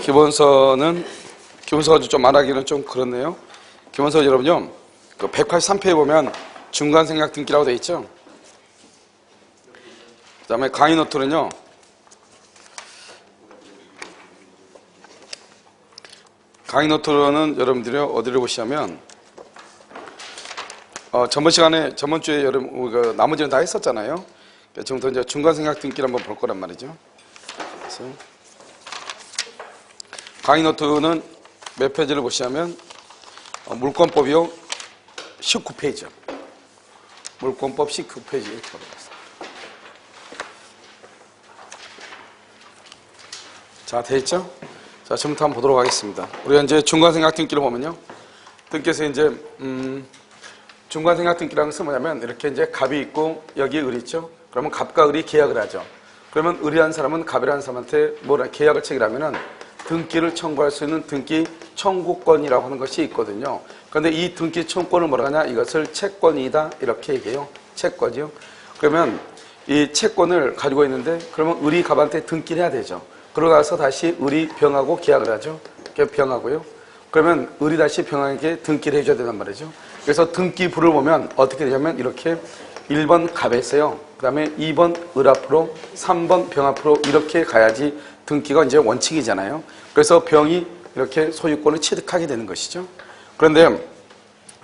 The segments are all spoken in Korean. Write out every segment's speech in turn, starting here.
기본서가 좀 말하기는 좀 그렇네요. 기본서 여러분요, 그 183페이지 보면 중간생략 등기라고 되어 있죠. 그 다음에 강의 노트는요, 강의 노트로는 여러분들이 어디를 보시냐면, 저번 주에 여러분, 나머지는 다 했었잖아요. 지금부터 이제 중간생략 등기를 한번 볼 거란 말이죠. 그래서 강의 노트는 몇 페이지를 보시냐면, 물권법이요, 19페이지요. 물권법 19페이지 이렇게 보겠습니다. 자, 돼 있죠? 자, 지금부터 한번 보도록 하겠습니다. 우리가 이제 중간생략 등기를 보면요, 등기에서 이제 중간생략 등기라는 것은 뭐냐면, 이렇게 이제 갑이 있고 여기에 을이 있죠. 그러면 갑과 을이 계약을 하죠. 그러면 을이라는 사람은 갑이라는 사람한테 계약을 체결하면은 등기를 청구할 수 있는 등기 청구권이라고 하는 것이 있거든요. 그런데 이 등기 청구권을 뭐라 하냐? 이것을 채권이다 이렇게 얘기해요. 채권이요. 그러면 이 채권을 가지고 있는데, 그러면 을이 갑한테 등기를 해야 되죠. 그러고 나서 다시 을이 병하고 계약을 하죠. 병하고요. 그러면 을이 다시 병하게 등기를 해줘야 된단 말이죠. 그래서 등기부를 보면 어떻게 되냐면, 이렇게 1번 갑에서요, 그 다음에 2번 을 앞으로, 3번 병 앞으로 이렇게 가야지 등기가 이제 원칙이잖아요. 그래서 병이 이렇게 소유권을 취득하게 되는 것이죠. 그런데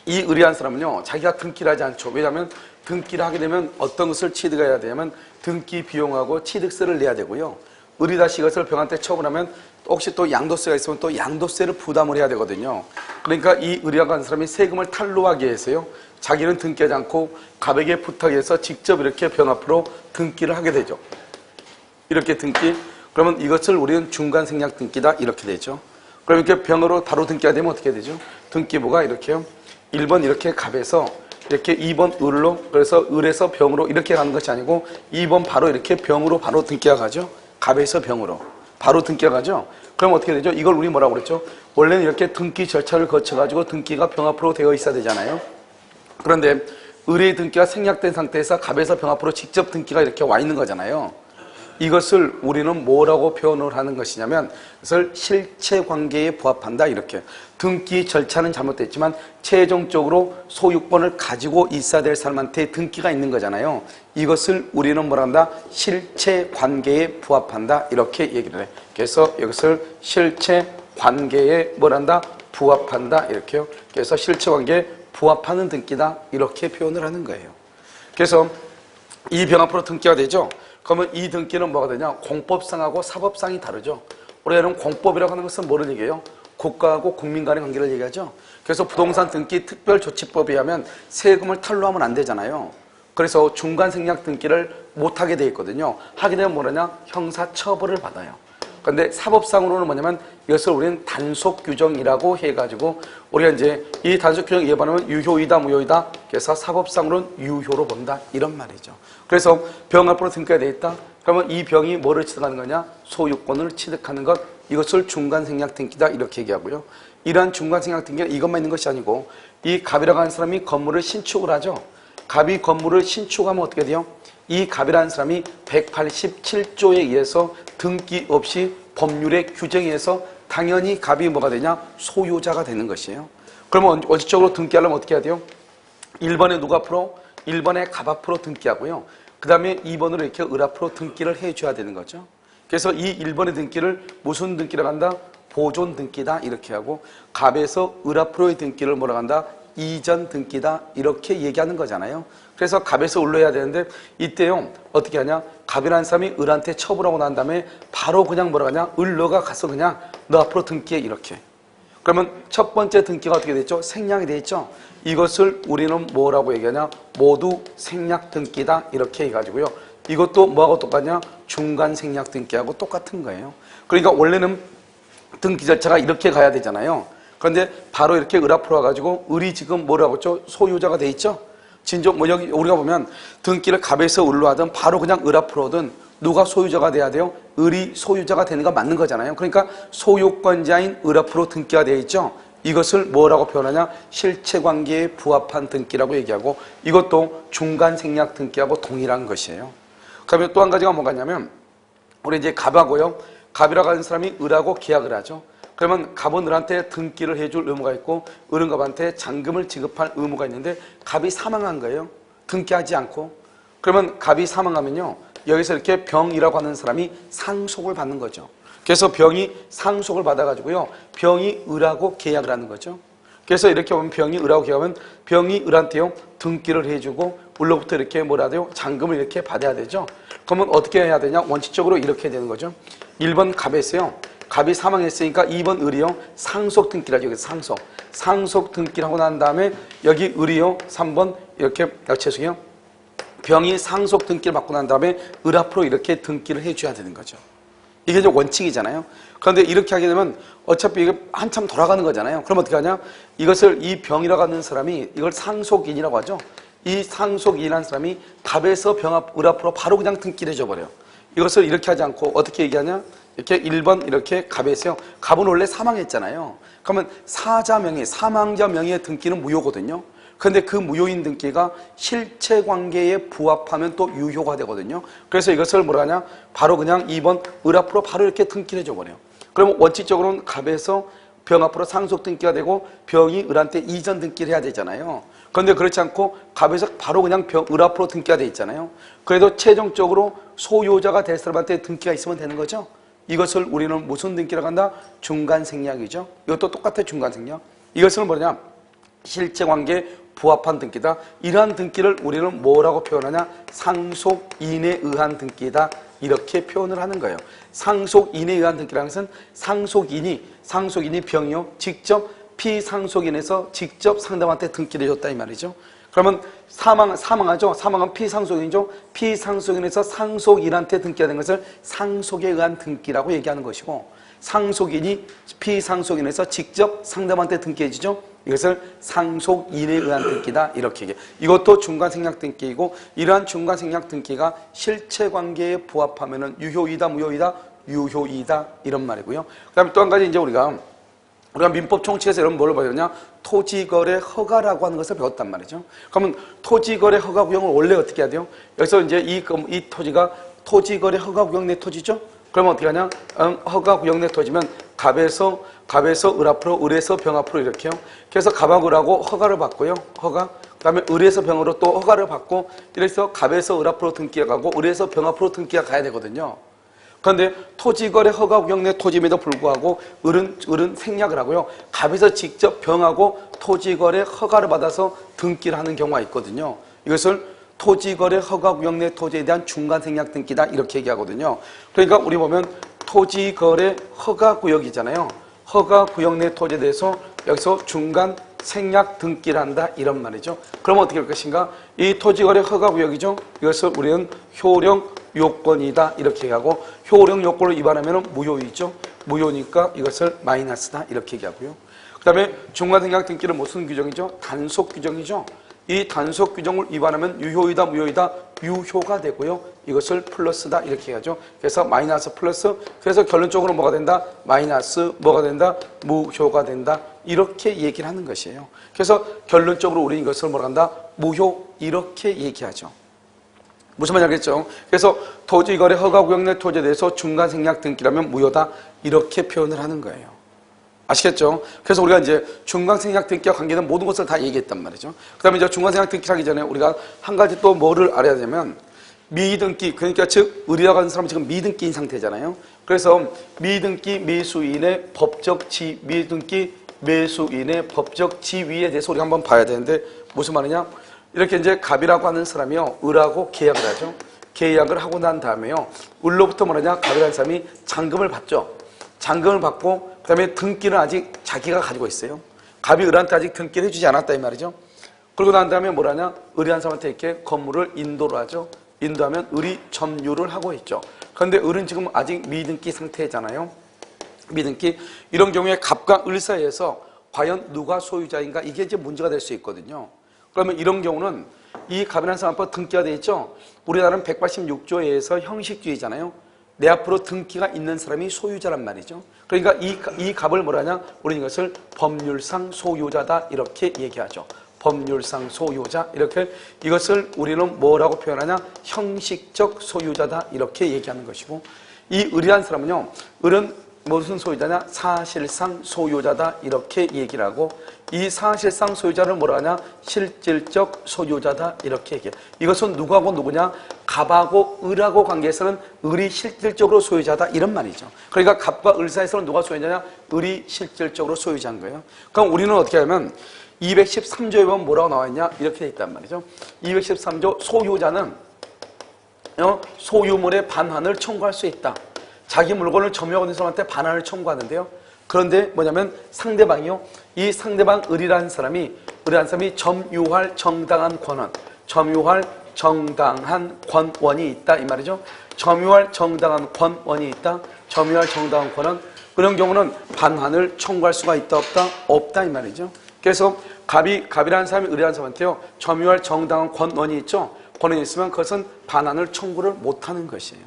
이 을이라는 사람은요, 자기가 등기를 하지 않죠. 왜냐하면 등기를 하게 되면 어떤 것을 취득해야 되냐면 등기 비용하고 취득세를 내야 되고요. 을이 다시 이것을 병한테 처분하면 혹시 또 양도세가 있으면 또 양도세를 부담을 해야 되거든요. 그러니까 이 을이라고 하는 사람이 세금을 탈루하기 위해서요, 자기는 등기하지 않고 갑에게 부탁해서 직접 이렇게 병 앞으로 등기를 하게 되죠. 이렇게 등기. 그러면 이것을 우리는 중간생략 등기다 이렇게 되죠. 그럼 이렇게 병으로 바로 등기가 되면 어떻게 되죠? 등기부가 이렇게요, 1번 이렇게 갑에서 이렇게 2번 을로, 그래서 을에서 병으로 이렇게 가는 것이 아니고 2번 바로 이렇게 병으로 바로 등기가 가죠. 갑에서 병으로 바로 등기가 가죠. 그럼 어떻게 되죠? 이걸 우리 뭐라고 그랬죠? 원래는 이렇게 등기 절차를 거쳐가지고 등기가 병 앞으로 되어 있어야 되잖아요. 그런데 을의 등기가 생략된 상태에서 갑에서 병 앞으로 직접 등기가 이렇게 와 있는 거잖아요. 이것을 우리는 뭐라고 표현을 하는 것이냐면, 그것을 실체관계에 부합한다 이렇게. 등기 절차는 잘못됐지만 최종적으로 소유권을 가지고 있어야 될 사람한테 등기가 있는 거잖아요. 이것을 우리는 뭐라 한다? 실체관계에 부합한다 이렇게 얘기를 해. 그래서 이것을 실체관계에 뭐라 한다? 부합한다 이렇게요. 그래서 실체관계에 부합하는 등기다 이렇게 표현을 하는 거예요. 그래서 이 병 앞으로 등기가 되죠. 그러면 이 등기는 뭐가 되냐? 공법상하고 사법상이 다르죠. 우리는 공법이라고 하는 것은 뭐를 얘기해요? 국가하고 국민 간의 관계를 얘기하죠. 그래서 부동산 등기 특별조치법에 의하면 세금을 탈루하면 안 되잖아요. 그래서 중간생략 등기를 못하게 돼 있거든요. 하게 되면 뭐냐냐? 형사처벌을 받아요. 그런데 사법상으로는 뭐냐면, 이것을 우리는 단속규정이라고 해가지고 우리가 이제 이 단속규정 위반하면 유효이다 무효이다, 그래서 사법상으로는 유효로 본다 이런 말이죠. 그래서 병 앞으로 등기가 돼 있다. 그러면 이 병이 뭐를 취득하는 거냐? 소유권을 취득하는 것. 이것을 중간생략 등기다 이렇게 얘기하고요. 이러한 중간생략 등기는 이것만 있는 것이 아니고, 이 갑이라고 하는 사람이 건물을 신축을 하죠. 갑이 건물을 신축하면 어떻게 돼요? 이 갑이라는 사람이 187조에 의해서 등기 없이 법률의 규정에 의해서 당연히 갑이 뭐가 되냐? 소유자가 되는 것이에요. 그러면 원칙적으로 등기하려면 어떻게 해야 돼요? 1번에 누가 앞으로? 1번에 갑 앞으로 등기하고요. 그 다음에 2번으로 이렇게 을 앞으로 등기를 해줘야 되는 거죠. 그래서 이 1번의 등기를 무슨 등기라고 한다? 보존 등기다 이렇게 하고, 갑에서 을 앞으로의 등기를 뭐라고 한다? 이전 등기다 이렇게 얘기하는 거잖아요. 그래서 갑에서 을로 해야 되는데, 이때요 어떻게 하냐? 갑이라는 사람이 을한테 처분하고 난 다음에 바로 그냥 뭐라고 하냐? 을너가 가서 그냥 너 앞으로 등기해 이렇게. 그러면 첫 번째 등기가 어떻게 됐죠? 생략이 돼 있죠. 이것을 우리는 뭐라고 얘기하냐? 모두 생략 등기다 이렇게 해가지고요. 이것도 뭐하고 똑같냐? 중간 생략 등기하고 똑같은 거예요. 그러니까 원래는 등기 절차가 이렇게 가야 되잖아요. 그런데 바로 이렇게 을 앞으로 와가지고, 을이 지금 뭐라고 했죠? 소유자가 돼 있죠. 진정 뭐 여기 우리가 보면 등기를 갑에서 을로 하든 바로 그냥 을 앞으로 오든 누가 소유자가 돼야 돼요? 을이 소유자가 되는 거 맞는 거잖아요. 그러니까 소유권자인 을 앞으로 등기가 되어 있죠. 이것을 뭐라고 표현하냐? 실체관계에 부합한 등기라고 얘기하고, 이것도 중간생략 등기하고 동일한 것이에요. 그러면 또 한 가지가 뭐가냐면, 우리 이제 갑하고요. 갑이라고 하는 사람이 을하고 계약을 하죠. 그러면 갑은 을한테 등기를 해줄 의무가 있고 을은 갑한테 잔금을 지급할 의무가 있는데 갑이 사망한 거예요. 등기하지 않고. 그러면 갑이 사망하면요. 여기서 이렇게 병이라고 하는 사람이 상속을 받는 거죠. 그래서 병이 상속을 받아가지고요. 병이 을하고 계약을 하는 거죠. 그래서 이렇게 보면 병이 을하고 계약하면 병이 을한테요. 등기를 해주고 을로부터 이렇게 뭐라 돼요? 잔금을 이렇게 받아야 되죠. 그러면 어떻게 해야 되냐? 원칙적으로 이렇게 되는 거죠. 1번 갑에서요. 갑이 사망했으니까 2번 을이요. 상속 등기를 하죠. 상속. 상속 등기를 하고 난 다음에 여기 을이요. 3번 이렇게 죄송해요. 병이 상속 등기를 받고 난 다음에 을 앞으로 이렇게 등기를 해줘야 되는 거죠. 이게 이제 원칙이잖아요. 그런데 이렇게 하게 되면 어차피 이게 한참 돌아가는 거잖아요. 그럼 어떻게 하냐? 이것을 이 병이라고 하는 사람이 이걸 상속인이라고 하죠. 이 상속인이라는 사람이 갑에서 을 앞으로 바로 그냥 등기를 해줘버려요. 이것을 이렇게 하지 않고 어떻게 얘기하냐? 이렇게 1번 이렇게 갑에서요. 갑은 원래 사망했잖아요. 그러면 사자 명의, 사망자 명의의 등기는 무효거든요. 그런데 그 무효인 등기가 실체 관계에 부합하면 또 유효가 되거든요. 그래서 이것을 뭐라 하냐? 바로 그냥 2번 을 앞으로 바로 이렇게 등기를 해줘버려요. 그러면 원칙적으로는 갑에서 병 앞으로 상속 등기가 되고 병이 을한테 이전 등기를 해야 되잖아요. 그런데 그렇지 않고 갑에서 바로 그냥 을 앞으로 등기가 돼 있잖아요. 그래도 최종적으로 소유자가 될 사람한테 등기가 있으면 되는 거죠. 이것을 우리는 무슨 등기라고 한다? 중간생략이죠. 이것도 똑같아요. 중간생략. 이것을 뭐냐? 실체관계에 부합한 등기다. 이러한 등기를 우리는 뭐라고 표현하냐? 상속인에 의한 등기다. 이렇게 표현을 하는 거예요. 상속인에 의한 등기라는 것은 상속인이 병이요. 직접 피상속인에서 직접 상대방한테 등기를 해줬다 이 말이죠. 그러면 사망하죠. 사망은 피상속인이죠. 피상속인에서 상속인한테 등기가 된 것을 상속에 의한 등기라고 얘기하는 것이고 상속인이 피상속인에서 직접 상대방한테 등기해주죠. 이것을 상속인에 의한 등기다 이렇게 얘기해요. 이것도 중간생략 등기이고 이러한 중간생략 등기가 실체관계에 부합하면 유효이다 무효이다? 유효이다 이런 말이고요. 그 다음에 또 한 가지 이제 우리가 민법 총칙에서 이런 뭘 배웠냐? 토지거래 허가라고 하는 것을 배웠단 말이죠. 그러면 토지거래 허가 구역을 원래 어떻게 해야 돼요? 여기서 이제 이 토지가 토지거래 허가 구역 내 토지죠? 그러면 어떻게 하냐? 허가 구역 내 토지면 갑에서 을 앞으로, 을에서 병 앞으로 이렇게요. 그래서 갑하고 을하고 허가를 받고요. 허가. 그 다음에 을에서 병으로 또 허가를 받고 이래서 갑에서 을 앞으로 등기가 가고 을에서 병 앞으로 등기가 가야 되거든요. 그런데 토지거래 허가 구역 내 토지임에도 불구하고 을은 생략을 하고요. 갑에서 직접 병하고 토지거래 허가를 받아서 등기를 하는 경우가 있거든요. 이것을 토지거래 허가 구역 내 토지에 대한 중간생략 등기다 이렇게 얘기하거든요. 그러니까 우리 보면 토지거래 허가 구역이잖아요. 허가 구역 내 토지에 대해서 여기서 중간생략 등기를 한다 이런 말이죠. 그럼 어떻게 할 것인가? 이 토지거래 허가 구역이죠. 이것을 우리는 효령 요건이다 이렇게 얘기하고 효령 요건을 위반하면 무효이죠. 무효니까 이것을 마이너스다 이렇게 얘기하고요. 그 다음에 중간생략 등기는 무슨 규정이죠? 단속 규정이죠. 이 단속 규정을 위반하면 유효이다 무효이다? 유효가 되고요. 이것을 플러스다 이렇게 해야죠. 그래서 마이너스 플러스. 그래서 결론적으로 뭐가 된다? 마이너스 뭐가 된다? 무효가 된다. 이렇게 얘기를 하는 것이에요. 그래서 결론적으로 우리는 이것을 뭐라 한다? 무효 이렇게 얘기하죠. 무슨 말인지 알겠죠? 그래서 토지거래 허가구역 내 토지에 대해서 중간생략 등기라면 무효다 이렇게 표현을 하는 거예요. 아시겠죠? 그래서 우리가 이제 중간생략 등기와 관계된 모든 것을 다 얘기했단 말이죠. 그 다음에 이제 중간생략 등기 하기 전에 우리가 한 가지 또 뭐를 알아야 되냐면 미등기, 그러니까 즉 을이라고 하는 사람은 지금 미등기인 상태잖아요. 그래서 미등기 매수인의 법적 미등기 매수인의 법적 지위에 대해서 우리가 한번 봐야 되는데 무슨 말이냐? 이렇게 이제 갑이라고 하는 사람이요. 을하고 계약을 하죠. 계약을 하고 난 다음에요. 을로부터 뭐냐냐? 갑이라는 사람이 잔금을 받죠. 잔금을 받고 그 다음에 등기는 아직 자기가 가지고 있어요. 갑이 을한테 아직 등기를 해주지 않았다 이 말이죠. 그러고 난 다음에 뭐라냐? 을이 한 사람한테 이렇게 건물을 인도를 하죠. 인도하면 을이 점유를 하고 있죠. 그런데 을은 지금 아직 미등기 상태잖아요. 미등기. 이런 경우에 갑과 을 사이에서 과연 누가 소유자인가 이게 이제 문제가 될 수 있거든요. 그러면 이런 경우는 이 갑이라는 사람 앞으로 등기가 돼 있죠. 우리나라는 186조에 의해서 형식주의잖아요. 내 앞으로 등기가 있는 사람이 소유자란 말이죠. 그러니까 이 갑을 뭐라냐? 우리는 이것을 법률상 소유자다 이렇게 얘기하죠. 법률상 소유자 이렇게 이것을 우리는 뭐라고 표현하냐? 형식적 소유자다 이렇게 얘기하는 것이고 이 을이라는 사람은요, 을은 무슨 소유자냐? 사실상 소유자다 이렇게 얘기를 하고, 이 사실상 소유자를 뭐라 하냐? 실질적 소유자다 이렇게 얘기해요. 이것은 누구하고 누구냐? 갑하고 을하고 관계에서는 을이 실질적으로 소유자다 이런 말이죠. 그러니까 갑과 을 사이에서는 누가 소유자냐? 을이 실질적으로 소유자인 거예요. 그럼 우리는 어떻게 하면 213조에 보면 뭐라고 나와 있냐? 이렇게 돼 있단 말이죠. 213조 소유자는 소유물의 반환을 청구할 수 있다. 자기 물건을 점유하고 있는 사람한테 반환을 청구하는데요. 그런데 뭐냐면 상대방이요. 이 상대방 을이라는 사람이 점유할 정당한 권한, 점유할 정당한 권원이 있다 이 말이죠. 점유할 정당한 권원이 있다. 점유할 정당한 권한. 그런 경우는 반환을 청구할 수가 있다 없다? 없다 이 말이죠. 그래서 갑이라는 사람이 을이라는 사람한테요. 점유할 정당한 권원이 있죠. 권한이 있으면 그것은 반환을 청구를 못하는 것이에요.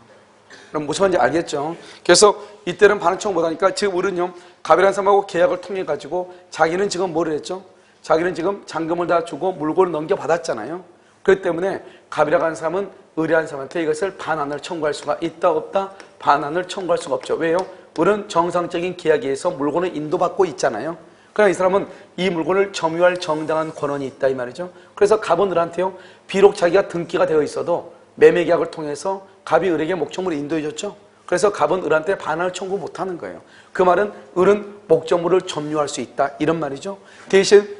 그럼 무슨 말인지 알겠죠? 그래서 이때는 반환 청구 못하니까 지금 을은요. 갑이라는 사람하고 계약을 통해 가지고 자기는 지금 뭐를 했죠? 자기는 지금 잔금을 다 주고 물건을 넘겨받았잖아요. 그렇기 때문에 갑이라고 하는 사람은 을이라는 사람한테 이것을 반환을 청구할 수가 있다 없다? 반환을 청구할 수가 없죠. 왜요? 을은 정상적인 계약에 의해서 물건을 인도받고 있잖아요. 그러나 이 사람은 이 물건을 점유할 정당한 권한이 있다 이 말이죠. 그래서 갑은 을한테요. 비록 자기가 등기가 되어 있어도 매매 계약을 통해서 갑이 을에게 목적물을 인도해 줬죠. 그래서 갑은 을한테 반환을 청구 못하는 거예요. 그 말은 을은 목적물을 점유할 수 있다 이런 말이죠. 대신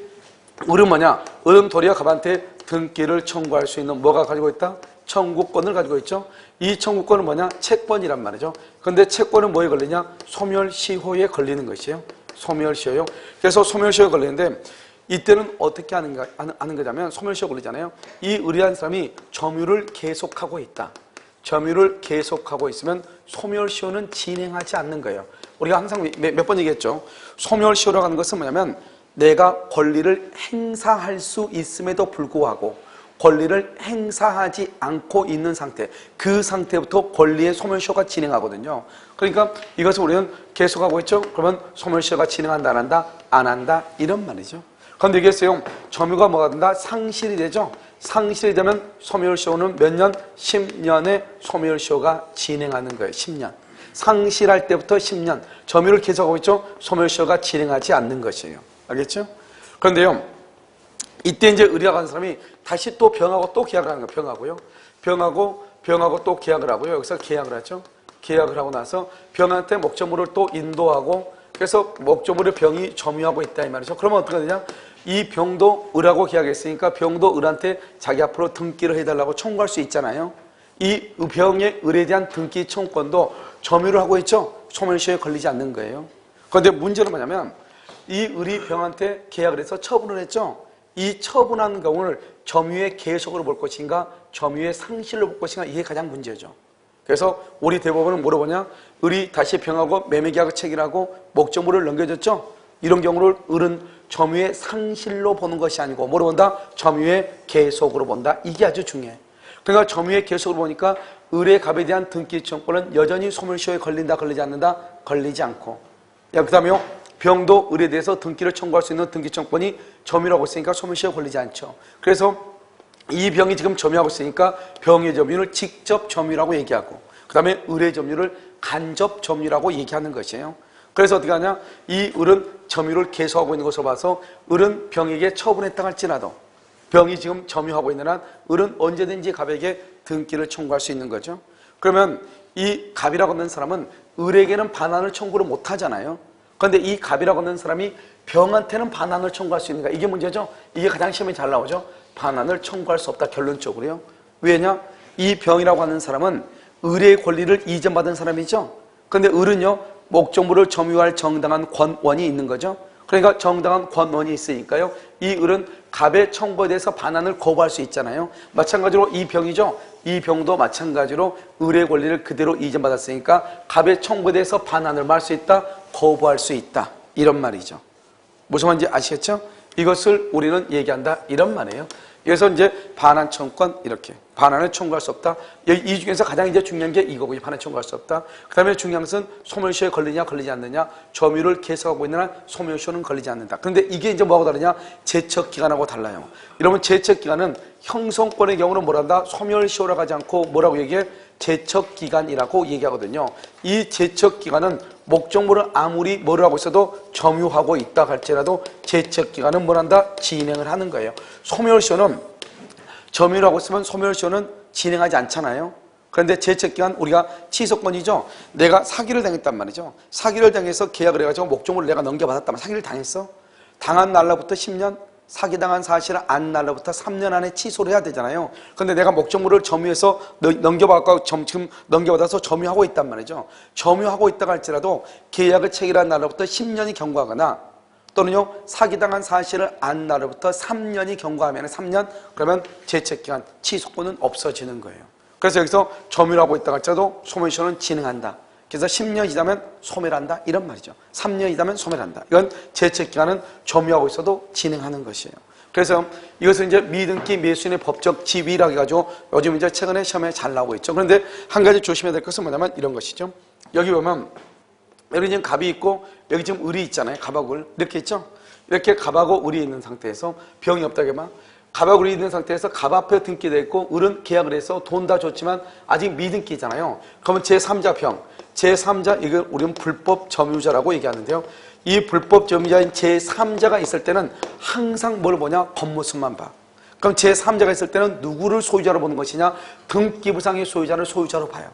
을은 뭐냐? 을은 도리어 갑한테 등기를 청구할 수 있는 뭐가 가지고 있다? 청구권을 가지고 있죠. 이 청구권은 뭐냐? 채권이란 말이죠. 그런데 채권은 뭐에 걸리냐? 소멸시효에 걸리는 것이에요. 소멸시효요. 그래서 소멸시효에 걸리는데 이때는 어떻게 하는 거냐면 소멸시효 걸리잖아요. 이 을이라는 사람이 점유를 계속하고 있다. 점유를 계속하고 있으면 소멸시효는 진행하지 않는 거예요. 우리가 항상 몇 번 얘기했죠. 소멸시효라고 하는 것은 뭐냐면 내가 권리를 행사할 수 있음에도 불구하고 권리를 행사하지 않고 있는 상태, 그 상태부터 권리의 소멸시효가 진행하거든요. 그러니까 이것을 우리는 계속하고 있죠. 그러면 소멸시효가 진행한다 안 한다? 안 한다 이런 말이죠. 그런데 얘기했어요. 점유가 뭐가 된다? 상실이 되죠. 상실이 되면 소멸시효는 몇 년? 10년의 소멸시효가 진행하는 거예요. 10년. 상실할 때부터 10년. 점유를 계속하고 있죠. 소멸시효가 진행하지 않는 것이에요. 알겠죠? 그런데요. 이때 이제 을이라고 하는 사람이 다시 또 병하고 또 계약을 하는 거예요. 병하고 또 계약을 하고요. 여기서 계약을 하죠. 계약을 하고 나서 병한테 목적물을 또 인도하고 그래서 목적물을 병이 점유하고 있다 이 말이죠. 그러면 어떻게 되냐? 이 병도 을하고 계약했으니까 병도 을한테 자기 앞으로 등기를 해달라고 청구할 수 있잖아요. 이 병의 을에 대한 등기 청구권도 점유를 하고 있죠. 소멸시효에 걸리지 않는 거예요. 그런데 문제는 뭐냐면 이 을이 병한테 계약을 해서 처분을 했죠. 이 처분한 경우를 점유의 계속으로 볼 것인가 점유의 상실로 볼 것인가 이게 가장 문제죠. 그래서 우리 대법원은 뭐로 보냐? 을이 다시 병하고 매매계약을 체결하고 목적물을 넘겨줬죠. 이런 경우를 을은 점유의 상실로 보는 것이 아니고 뭐로 본다? 점유의 계속으로 본다. 이게 아주 중요해. 그러니까 점유의 계속으로 보니까 을의 갑에 대한 등기 청구권은 여전히 소멸시효에 걸린다 걸리지 않는다? 걸리지 않고 그 다음에요. 병도 을에 대해서 등기를 청구할 수 있는 등기 청구권이 점유라고 있으니까 소멸시효에 걸리지 않죠. 그래서 이 병이 지금 점유하고 있으니까 병의 점유를 직접 점유라고 얘기하고 그 다음에 을의 점유를 간접 점유라고 얘기하는 것이에요. 그래서 어떻게 하냐? 이 을은 점유를 계속하고 있는 것을 봐서 을은 병에게 처분했다 할지라도 병이 지금 점유하고 있는 한 을은 언제든지 갑에게 등기를 청구할 수 있는 거죠. 그러면 이 갑이라고 하는 사람은 을에게는 반환을 청구를 못 하잖아요. 그런데 이 갑이라고 하는 사람이 병한테는 반환을 청구할 수 있는가? 이게 문제죠. 이게 가장 시험에 잘 나오죠. 반환을 청구할 수 없다 결론적으로요. 왜냐? 이 병이라고 하는 사람은 을의 권리를 이전받은 사람이죠. 그런데 을은요 목적물을 점유할 정당한 권원이 있는 거죠. 그러니까 정당한 권원이 있으니까요 이 을은 갑의 청구에 대해서 반환을 거부할 수 있잖아요. 마찬가지로 이 병이죠. 이 병도 마찬가지로 을의 권리를 그대로 이전받았으니까 갑의 청구에 대해서 반환을 할 수 있다, 거부할 수 있다 이런 말이죠. 무슨 말인지 아시겠죠? 이것을 우리는 얘기한다 이런 말이에요. 그래서 이제 반환 청구권 이렇게 반환을 청구할 수 없다. 이 중에서 가장 이제 중요한 게 이거고 반환 청구할 수 없다. 그 다음에 중요한 것은 소멸시효에 걸리냐 걸리지 않느냐. 점유를 계속하고 있는 한 소멸시효는 걸리지 않는다. 그런데 이게 이제 뭐하고 다르냐? 제척기간하고 달라요. 여러분 제척기간은 형성권의 경우는 뭐란다? 소멸시효라고 하지 않고 뭐라고 얘기해? 제척기간이라고 얘기하거든요. 이 제척기간은 목적물을 아무리 뭐를 하고 있어도 점유하고 있다 할지라도 제척기간은 뭘 한다? 진행을 하는 거예요. 소멸시효는 점유를 하고 있으면 소멸시효는 진행하지 않잖아요. 그런데 제척기간 우리가 취소권이죠. 내가 사기를 당했단 말이죠. 사기를 당해서 계약을 해가지고 목적물을 내가 넘겨받았단 말이야. 사기를 당했어. 당한 날로부터 10년, 사기당한 사실을 안 날로부터 3년 안에 취소를 해야 되잖아요. 그런데 내가 목적물을 점유해서 넘겨받고 지금 넘겨받아서 점유하고 있단 말이죠. 점유하고 있다가 할지라도 계약을 체결한 날로부터 10년이 경과하거나 또는요 사기당한 사실을 안 날로부터 3년이 경과하면 3년 그러면 제척기간 취소권은 없어지는 거예요. 그래서 여기서 점유를 하고 있다가 할지라도 소멸시효는 진행한다. 그래서 10년 지나면 소멸한다 이런 말이죠. 3년 지나면 소멸한다. 이건 제척기간은 점유하고 있어도 진행하는 것이에요. 그래서 이것은 이제 미등기 매수인의 법적 지위라고 해가지고 요즘 이제 최근에 시험에 잘 나오고 있죠. 그런데 한 가지 조심해야 될 것은 뭐냐면 이런 것이죠. 여기 보면 여기 지금 갑이 있고 여기 지금 을이 있잖아요. 갑하고 을 이렇게 있죠. 이렇게 갑하고 을이 있는 상태에서 병이 없다게만 갑하고 을이 있는 상태에서 갑 앞에 등기되어 있고 을은 계약을 해서 돈 다 줬지만 아직 미등기잖아요. 그러면 제3자 병, 제3자 이걸 우리는 불법 점유자라고 얘기하는데요. 이 불법 점유자인 제3자가 있을 때는 항상 뭘 보냐? 겉모습만 봐. 그럼 제3자가 있을 때는 누구를 소유자로 보는 것이냐? 등기부상의 소유자를 소유자로 봐요.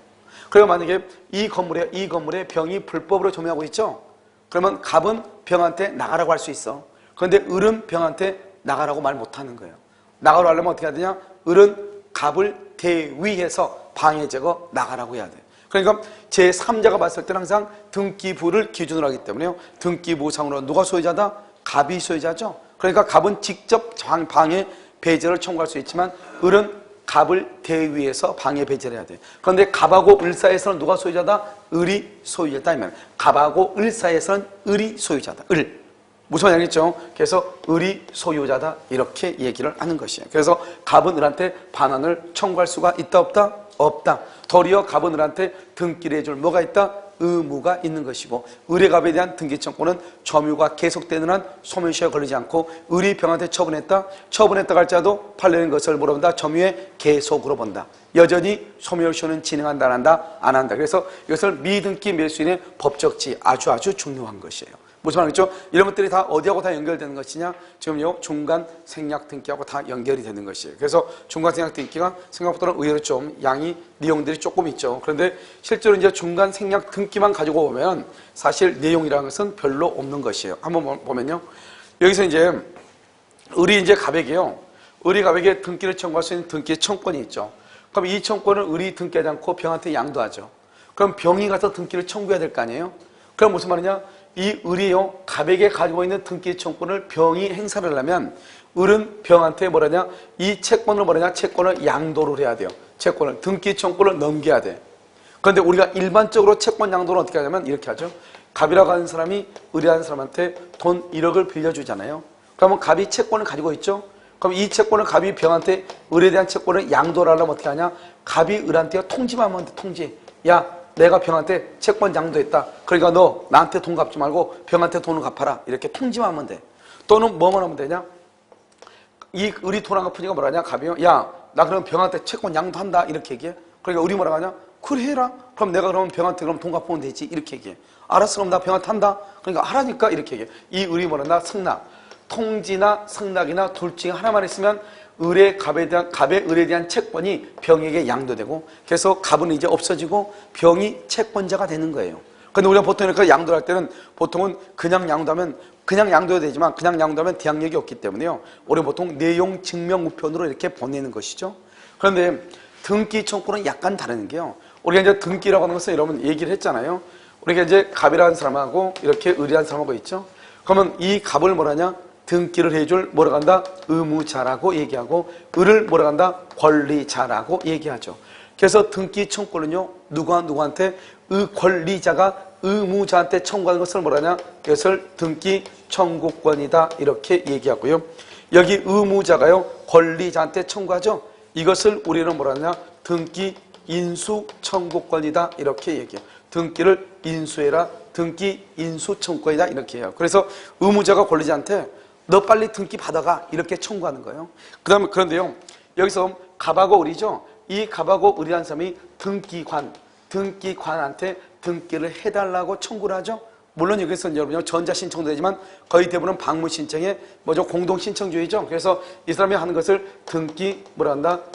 그리고 만약에 이 건물에 병이 불법으로 점유하고 있죠? 그러면 갑은 병한테 나가라고 할 수 있어. 그런데 을은 병한테 나가라고 말 못하는 거예요. 나가라고 하려면 어떻게 해야 되냐? 을은 갑을 대위해서 방해 제거 나가라고 해야 돼. 그러니까 제3자가 봤을 때는 항상 등기부를 기준으로 하기 때문에요. 등기부상으로 누가 소유자다? 갑이 소유자죠. 그러니까 갑은 직접 방해 배제를 청구할 수 있지만 을은 갑을 대위해서 방해 배제를 해야 돼. 그런데 갑하고 을 사이에서는 누가 소유자다? 을이 소유자다. 이면 갑하고 을 사이에서는 을이 소유자다. 을. 무슨 말인지 알겠죠? 그래서 을이 소유자다 이렇게 얘기를 하는 것이에요. 그래서 갑은 을한테 반환을 청구할 수가 있다 없다? 없다. 도리어 갑은 을한테 등기를 해줄 뭐가 있다? 의무가 있는 것이고 을의 갑에 대한 등기 청구는 점유가 계속되는 한 소멸시효에 걸리지 않고 을이 병한테 처분했다고 할지라도 팔려는 것을 물어본다. 점유의 계속으로 본다. 여전히 소멸시효는 진행한다 안 한다? 안 한다. 그래서 이것을 미등기 매수인의 법적지 아주 중요한 것이에요. 무슨 말이죠? 이런 것들이 다 어디하고 다 연결되는 것이냐? 지금요 중간 생략 등기하고 다 연결이 되는 것이에요. 그래서 중간 생략 등기가 생각보다는 의외로 좀 양이 내용들이 조금 있죠. 그런데 실제로 이제 중간 생략 등기만 가지고 보면 사실 내용이라는 것은 별로 없는 것이에요. 한번 보면요, 여기서 이제 을이 이제 갑에게요, 을이 갑에게 등기를 청구할 수 있는 등기 청권이 있죠. 그럼 이 청권을 을이 등기하지 않고 병한테 양도하죠. 그럼 병이 가서 등기를 청구해야 될 거 아니에요? 그럼 무슨 말이냐? 이 을이요 갑에게 가지고 있는 등기 청권을 병이 행사를 하려면 을은 병한테 뭐라냐? 이 채권을 뭐라냐? 채권을 양도를 해야 돼요. 채권을 등기 청권을 넘겨야 돼. 그런데 우리가 일반적으로 채권 양도를 어떻게 하냐면 이렇게 하죠. 갑이라고 하는 사람이 을이라는 사람한테 돈 1억을 빌려주잖아요. 그러면 갑이 채권을 가지고 있죠. 그럼 이 채권을 갑이 병한테 을에 대한 채권을 양도를 하려면 어떻게 하냐? 갑이 을한테 통지만 하면 돼. 통지. 야, 내가 병한테 채권 양도했다. 그러니까 너 나한테 돈 갚지 말고 병한테 돈을 갚아라. 이렇게 통지만 하면 돼. 또는 뭐만 하면 되냐? 이 을이 돈 안 갚으니까 뭐라냐? 갑이요. 야, 나 그럼 병한테 채권 양도한다. 이렇게 얘기해. 그러니까 을이 뭐라고 하냐? 그래 해라. 그럼 내가 그러면 병한테 그럼 돈 갚으면 되지. 이렇게 얘기해. 알았어. 그럼 나 병한테 한다. 그러니까 하라니까 이렇게 얘기해. 이 을이 뭐란다? 승낙. 통지나 승낙이나 둘 중에 하나만 있으면 을의 갑의 을에 대한 채권이 병에게 양도되고 그래서 갑은 이제 없어지고 병이 채권자가 되는 거예요. 근데 우리가 보통 이렇게 양도할 때는 보통은 그냥 양도하면 그냥 양도해야 되지만 그냥 양도하면 대항력이 없기 때문에요. 우리가 보통 내용 증명 우편으로 이렇게 보내는 것이죠. 그런데 등기 청구는 약간 다른 게요. 우리가 이제 등기라고 하는 것은 여러분 얘기를 했잖아요. 우리가 이제 갑이라는 사람하고 이렇게 을이라는 사람하고 있죠. 그러면 이 갑을 뭐라냐? 등기를 해줄 뭐라고 한다? 의무자라고 얘기하고 을을 뭐라고 한다? 권리자라고 얘기하죠. 그래서 등기 청구는요 누구한테 권리자가 의무자한테 청구하는 것을 뭐라냐? 이것을 등기 청구권이다 이렇게 얘기하고요. 여기 의무자가요 권리자한테 청구하죠. 이것을 우리는 뭐라냐? 등기 인수 청구권이다 이렇게 얘기해요. 등기를 인수해라. 등기 인수 청구권이다 이렇게 해요. 그래서 의무자가 권리자한테 너 빨리 등기 받아가 이렇게 청구하는 거예요. 그런데요 여기서 갑하고 을이죠. 이 갑하고 을이라는 사람이 등기관한테 등기를 해달라고 청구를 하죠. 물론 여기서 여러분 전자신청도 되지만 거의 대부분은 방문신청에 공동신청주의죠. 그래서 이 사람이 하는 것을 등기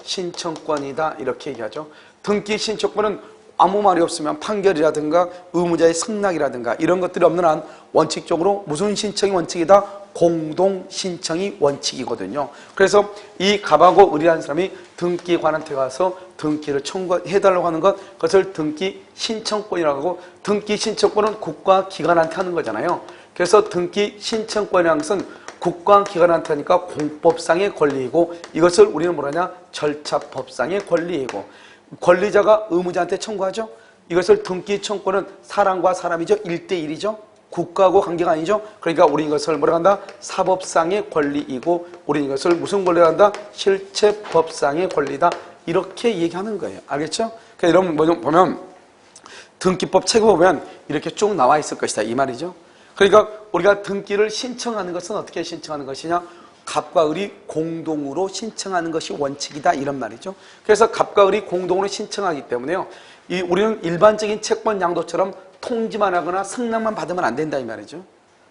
신청권이다 이렇게 얘기하죠. 등기 신청권은 아무 말이 없으면 판결이라든가 의무자의 승낙이라든가 이런 것들이 없는 한 원칙적으로 무슨 신청이 원칙이다? 공동신청이 원칙이거든요. 그래서 이 갑하고 을이라는 사람이 등기관한테 가서 등기를 청구해달라고 하는 것, 그것을 등기 신청권이라고 하고, 등기 신청권은 국가기관한테 하는 거잖아요. 그래서 등기 신청권이라는 것은 국가기관한테 하니까 공법상의 권리이고, 이것을 우리는 뭐라냐? 절차법상의 권리이고, 권리자가 의무자한테 청구하죠. 이것을 등기 청구는 사람과 사람이죠. 1대1이죠. 국가하고 관계가 아니죠. 그러니까 우리 이것을 뭐라 한다? 사법상의 권리이고, 우리 이것을 무슨 권리라 한다? 실체법상의 권리다. 이렇게 얘기하는 거예요. 알겠죠? 그러니까 여러분 보면 등기법 책을 보면 이렇게 쭉 나와 있을 것이다 이 말이죠. 그러니까 우리가 등기를 신청하는 것은 어떻게 신청하는 것이냐? 갑과 을이 공동으로 신청하는 것이 원칙이다 이런 말이죠. 그래서 갑과 을이 공동으로 신청하기 때문에요. 우리는 일반적인 채권 양도처럼 통지만 하거나 승낙만 받으면 안 된다 이 말이죠.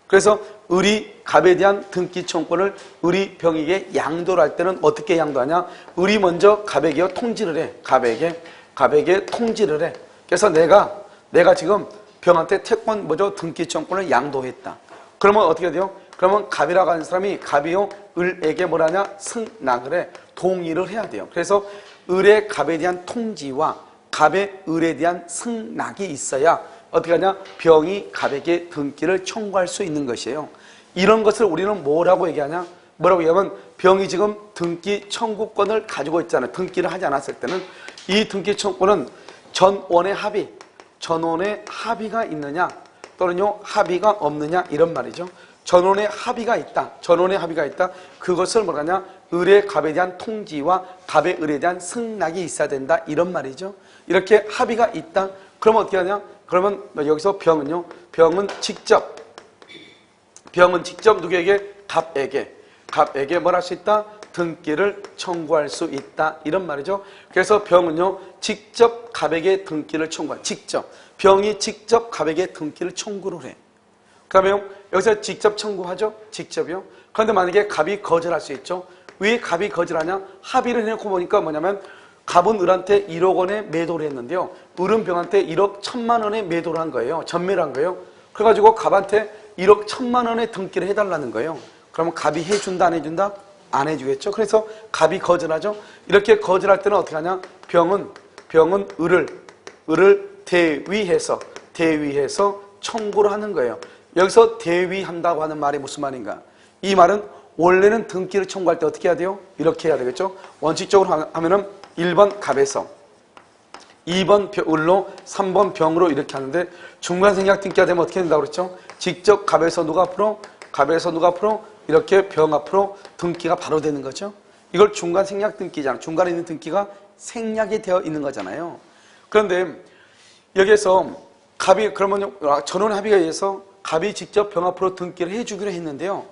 그래서 을이 갑에 대한 등기 청구권을 을이 병에게 양도를 할 때는 어떻게 양도하냐? 을이 먼저 갑에게 통지를 해. 갑에게 통지를 해. 그래서 내가 지금 병한테 채권 등기 청구권을 양도했다. 그러면 어떻게 돼요? 그러면 갑이라고 하는 사람이 갑이요 을에게 뭐라냐? 승낙을 해. 동의를 해야 돼요. 그래서 을의 갑에 대한 통지와 갑의 을에 대한 승낙이 있어야 어떻게 하냐? 병이 갑에게 등기를 청구할 수 있는 것이에요. 이런 것을 우리는 뭐라고 얘기하냐? 뭐라고 얘기하면 병이 지금 등기 청구권을 가지고 있잖아요. 등기를 하지 않았을 때는 이 등기 청구권은 전원의 합의가 있느냐 또는요 합의가 없느냐 이런 말이죠. 전원의 합의가 있다. 그것을 뭐라냐? 을의 갑에 대한 통지와 갑의 을에 대한 승낙이 있어야 된다. 이런 말이죠. 이렇게 합의가 있다. 그러면 어떻게 하냐? 그러면 여기서 병은 직접 누구에게? 갑에게 뭘 할 수 있다? 등기를 청구할 수 있다. 이런 말이죠. 그래서 병은요, 직접 갑에게 등기를 병이 직접 갑에게 등기를 청구를 해. 그러면 여기서 직접 청구하죠? 직접이요. 그런데 만약에 갑이 거절할 수 있죠. 왜 갑이 거절하냐? 합의를 해놓고 보니까 뭐냐면 갑은 을한테 1억 원에 매도를 했는데요. 을은 병한테 1억 1,000만 원에 매도를 한 거예요. 전매를 한 거예요. 그래가지고 갑한테 1억 1,000만 원에 등기를 해달라는 거예요. 그러면 갑이 해준다 안 해준다? 안 해주겠죠. 그래서 갑이 거절하죠. 이렇게 거절할 때는 어떻게 하냐? 병은 을을 대위해서 청구를 하는 거예요. 여기서 대위한다고 하는 말이 무슨 말인가? 이 말은 원래는 등기를 청구할 때 어떻게 해야 돼요? 이렇게 해야 되겠죠. 원칙적으로 하면은 1번 갑에서 2번 을로 3번 병으로 이렇게 하는데 중간생략 등기가 되면 어떻게 된다고 그랬죠? 직접 갑에서 누가 앞으로 이렇게 병 앞으로 등기가 바로 되는 거죠. 이걸 중간생략 등기잖아요. 중간에 있는 등기가 생략이 되어 있는 거잖아요. 그런데 여기에서 갑이 그러면 전원 합의에 의해서 갑이 직접 병 앞으로 등기를 해주기로 했는데요.